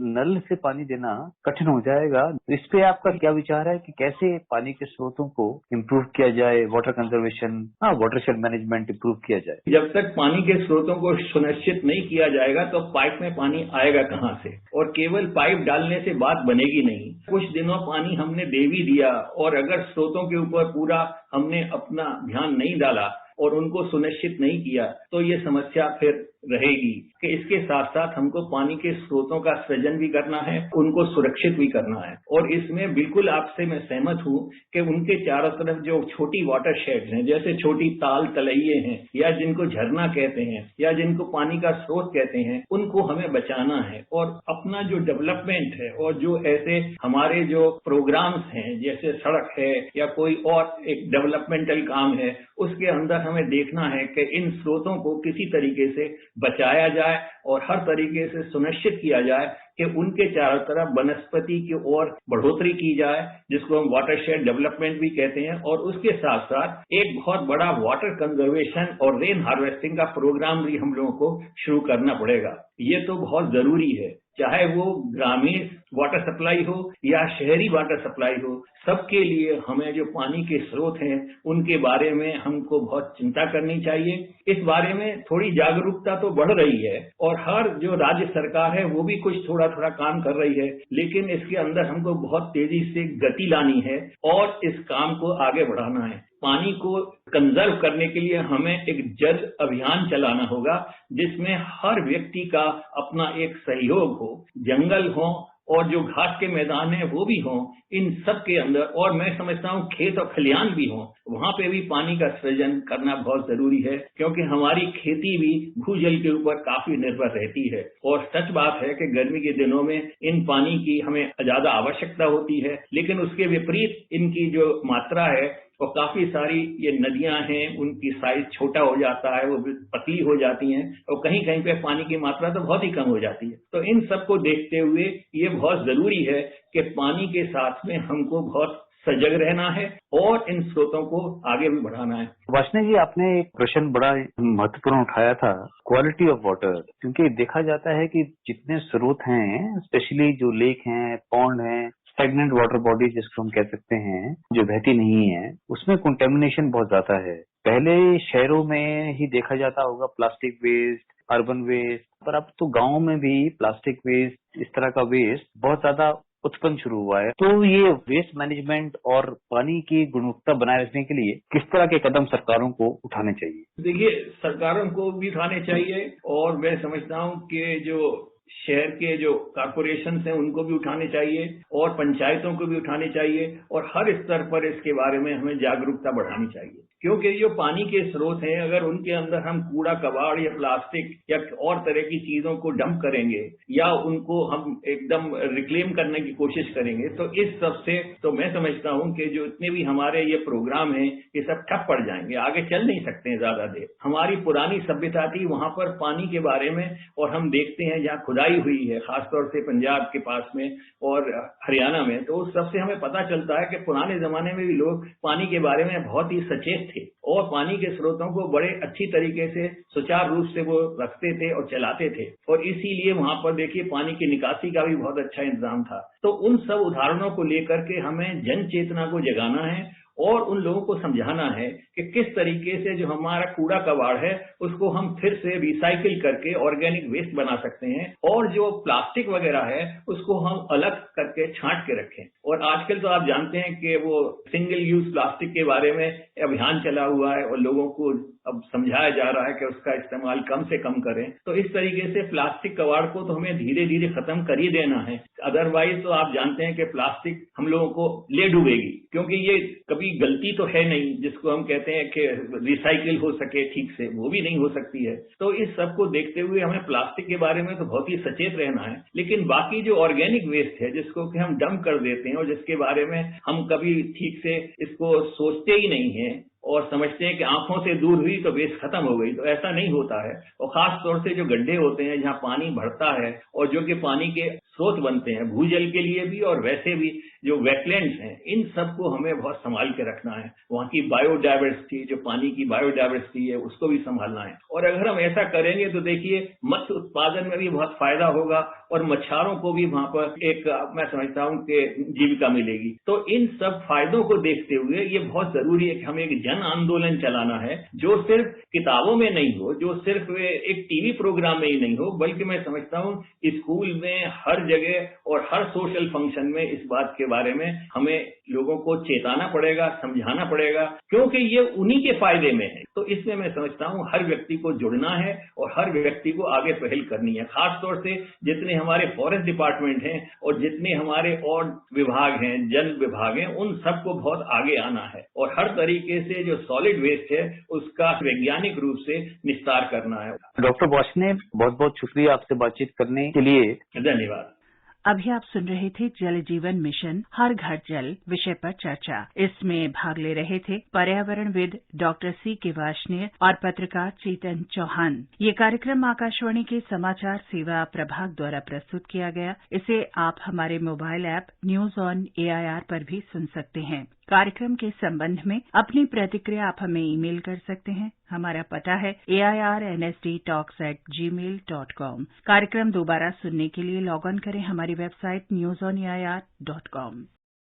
नल से पानी देना कठिन हो जाएगा। इस पे आपका क्या विचार है कि कैसे पानी के स्रोतों को इम्प्रूव किया जाए, water conservation, watershed management improve किया जाए? जब तक पानी के स्रोतों को सुनिश्चित नहीं किया जाएगा तो पाइप में पानी आएगा कहाँ से? और केवल पाइप डालने से बात बनेगी नहीं। कुछ दिनों पानी हमने दे भी दिया और अगर स्रोतों के ऊपर पूरा हमने अपना ध्यान नहीं डाला और उनको सुनिश्चित नहीं किया तो ये समस्या फिर रहेगी कि इसके साथ साथ हमको पानी के स्रोतों का सृजन भी करना है, उनको सुरक्षित भी करना है। और इसमें बिल्कुल आपसे मैं सहमत हूँ कि उनके चारों तरफ जो छोटी वाटर शेड्स हैं, जैसे छोटी ताल तलैये हैं या जिनको झरना कहते हैं या जिनको पानी का स्रोत कहते हैं, उनको हमें बचाना है। और अपना जो डेवलपमेंट है और जो ऐसे हमारे जो प्रोग्राम्स हैं, जैसे सड़क है या कोई और एक डेवलपमेंटल काम है, उसके अंदर हमें देखना है कि इन स्रोतों को किसी तरीके से बचाया जाए और हर तरीके से सुनिश्चित किया जाए कि उनके चारों तरफ वनस्पति की ओर बढ़ोतरी की जाए, जिसको हम वाटरशेड डेवलपमेंट भी कहते हैं। और उसके साथ साथ एक बहुत बड़ा वाटर कंजर्वेशन और रेन हार्वेस्टिंग का प्रोग्राम भी हम लोगों को शुरू करना पड़ेगा। ये तो बहुत जरूरी है, चाहे वो ग्रामीण वाटर सप्लाई हो या शहरी वाटर सप्लाई हो, सबके लिए हमें जो पानी के स्रोत हैं उनके बारे में हमको बहुत चिंता करनी चाहिए। इस बारे में थोड़ी जागरूकता तो बढ़ रही है और हर जो राज्य सरकार है वो भी कुछ थोड़ा थोड़ा काम कर रही है, लेकिन इसके अंदर हमको बहुत तेजी से गति लानी है और इस काम को आगे बढ़ाना है। पानी को कंजर्व करने के लिए हमें एक जल अभियान चलाना होगा, जिसमें हर व्यक्ति का अपना एक सहयोग हो, जंगल हो और जो घास के मैदान है वो भी हों, इन सब के अंदर, और मैं समझता हूँ खेत और खलिहान भी हों, वहां पे भी पानी का सृजन करना बहुत जरूरी है, क्योंकि हमारी खेती भी भूजल के ऊपर काफी निर्भर रहती है। और सच बात है कि गर्मी के दिनों में इन पानी की हमें ज्यादा आवश्यकता होती है, लेकिन उसके विपरीत इनकी जो मात्रा है और काफी सारी ये नदियां हैं, उनकी साइज छोटा हो जाता है, वो पतली हो जाती हैं और कहीं कहीं पे पानी की मात्रा तो बहुत ही कम हो जाती है। तो इन सबको देखते हुए ये बहुत जरूरी है कि पानी के साथ में हमको बहुत सजग रहना है और इन स्रोतों को आगे भी बढ़ाना है। वार्ष्णेय जी, आपने एक प्रश्न बड़ा महत्वपूर्ण उठाया था, क्वालिटी ऑफ वाटर। क्योंकि देखा जाता है कि जितने स्रोत हैं, स्पेशली जो लेक हैं, पॉन्ड हैं, स्टैग्नेंट वाटर बॉडी जिसको हम कह सकते हैं, जो बहती नहीं है, उसमें कंटेमिनेशन बहुत ज्यादा है। पहले शहरों में ही देखा जाता होगा प्लास्टिक वेस्ट, अर्बन वेस्ट, पर अब तो गाँव में भी प्लास्टिक वेस्ट, इस तरह का वेस्ट बहुत ज्यादा उत्पन्न शुरू हुआ है। तो ये वेस्ट मैनेजमेंट और पानी की गुणवत्ता बनाए रखने के लिए किस तरह के कदम सरकारों को उठाने चाहिए? देखिए, सरकारों को भी उठाने चाहिए और मैं समझता हूँ कि जो शहर के जो कॉर्पोरेशन हैं उनको भी उठाने चाहिए और पंचायतों को भी उठाने चाहिए और हर स्तर पर इसके बारे में हमें जागरूकता बढ़ानी चाहिए। क्योंकि जो पानी के स्रोत हैं, अगर उनके अंदर हम कूड़ा कबाड़ या प्लास्टिक या और तरह की चीजों को डंप करेंगे या उनको हम एकदम रिक्लेम करने की कोशिश करेंगे, तो इस सब से तो मैं समझता हूं कि जो इतने भी हमारे ये प्रोग्राम हैं ये सब ठप पड़ जाएंगे, आगे चल नहीं सकते हैं ज्यादा देर। हमारी पुरानी सभ्यता थी, वहां पर पानी के बारे में, और हम देखते हैं जहाँ खुदाई हुई है खासतौर से पंजाब के पास में और हरियाणा में, तो उस सबसे हमें पता चलता है कि पुराने जमाने में भी लोग पानी के बारे में बहुत ही सचेत थे और पानी के स्रोतों को बड़े अच्छी तरीके से सुचारू रूप से वो रखते थे और चलाते थे, और इसीलिए वहां पर देखिए पानी की निकासी का भी बहुत अच्छा इंतजाम था। तो उन सब उदाहरणों को लेकर के हमें जन चेतना को जगाना है और उन लोगों को समझाना है कि किस तरीके से जो हमारा कूड़ा कबाड़ है उसको हम फिर से रिसाइकिल करके ऑर्गेनिक वेस्ट बना सकते हैं और जो प्लास्टिक वगैरह है उसको हम अलग करके छांट के रखें। और आजकल तो आप जानते हैं कि वो सिंगल यूज प्लास्टिक के बारे में अभियान चला हुआ है और लोगों को अब समझाया जा रहा है कि उसका इस्तेमाल कम से कम करें। तो इस तरीके से प्लास्टिक कबाड़ को तो हमें धीरे धीरे खत्म कर ही देना है, अदरवाइज तो आप जानते हैं कि प्लास्टिक हम लोगों को ले डूबेगी, क्योंकि ये कभी गलती तो है नहीं जिसको हम कहते हैं कि रिसाइकिल हो सके ठीक से, वो भी नहीं हो सकती है। तो इस सब को देखते हुए हमें प्लास्टिक के बारे में तो बहुत ही सचेत रहना है, लेकिन बाकी जो ऑर्गेनिक वेस्ट है जिसको कि हम डंप कर देते हैं और जिसके बारे में हम कभी ठीक से इसको सोचते ही नहीं है और समझते हैं कि आंखों से दूर हुई तो वेस्ट खत्म हो गई, तो ऐसा नहीं होता है। और खास तौर से जो गड्ढे होते हैं जहाँ पानी बढ़ता है और जो कि पानी के स्रोत बनते हैं भूजल के लिए भी और वैसे भी जो वेटलैंड्स हैं, इन सबको हमें बहुत संभाल के रखना है। वहाँ की बायोडाइवर्सिटी, जो पानी की बायोडाइवर्सिटी है, उसको भी संभालना है। और अगर हम ऐसा करेंगे तो देखिए मत्स्य उत्पादन में भी बहुत फायदा होगा और मछुआरों को भी वहाँ पर एक मैं समझता हूँ कि जीविका मिलेगी। तो इन सब फायदों को देखते हुए ये बहुत जरूरी है कि हमें एक जन आंदोलन चलाना है जो सिर्फ किताबों में नहीं हो, जो सिर्फ एक टीवी प्रोग्राम में ही नहीं हो, बल्कि मैं समझता हूँ स्कूल में, हर जगह और हर सोशल फंक्शन में इस बात के बारे में हमें लोगों को चेताना पड़ेगा, समझाना पड़ेगा, क्योंकि ये उन्हीं के फायदे में है। तो इसमें मैं समझता हूँ हर व्यक्ति को जुड़ना है और हर व्यक्ति को आगे पहल करनी है। खास तौर से जितने हमारे फॉरेस्ट डिपार्टमेंट हैं और जितने हमारे और विभाग हैं, जल विभाग हैं, उन सबको बहुत आगे आना है और हर तरीके से जो सॉलिड वेस्ट है उसका वैज्ञानिक रूप से निस्तार करना है। डॉक्टर वार्ष्णेय, बहुत बहुत शुक्रिया आपसे बातचीत करने के लिए। धन्यवाद। अभी आप सुन रहे थे जल जीवन मिशन हर घर जल विषय पर चर्चा। इसमें भाग ले रहे थे पर्यावरणविद डॉक्टर सी के वार्ष्णेय और पत्रकार चेतन चौहान। ये कार्यक्रम आकाशवाणी के समाचार सेवा प्रभाग द्वारा प्रस्तुत किया गया। इसे आप हमारे mobile app news on AIR पर भी सुन सकते हैं। कार्यक्रम के संबंध में अपनी प्रतिक्रिया आप हमें ईमेल कर सकते हैं। हमारा पता है airnsdtalks@gmail.com। कार्यक्रम दोबारा सुनने के लिए लॉग ऑन करें हमारी वेबसाइट newsonair.com।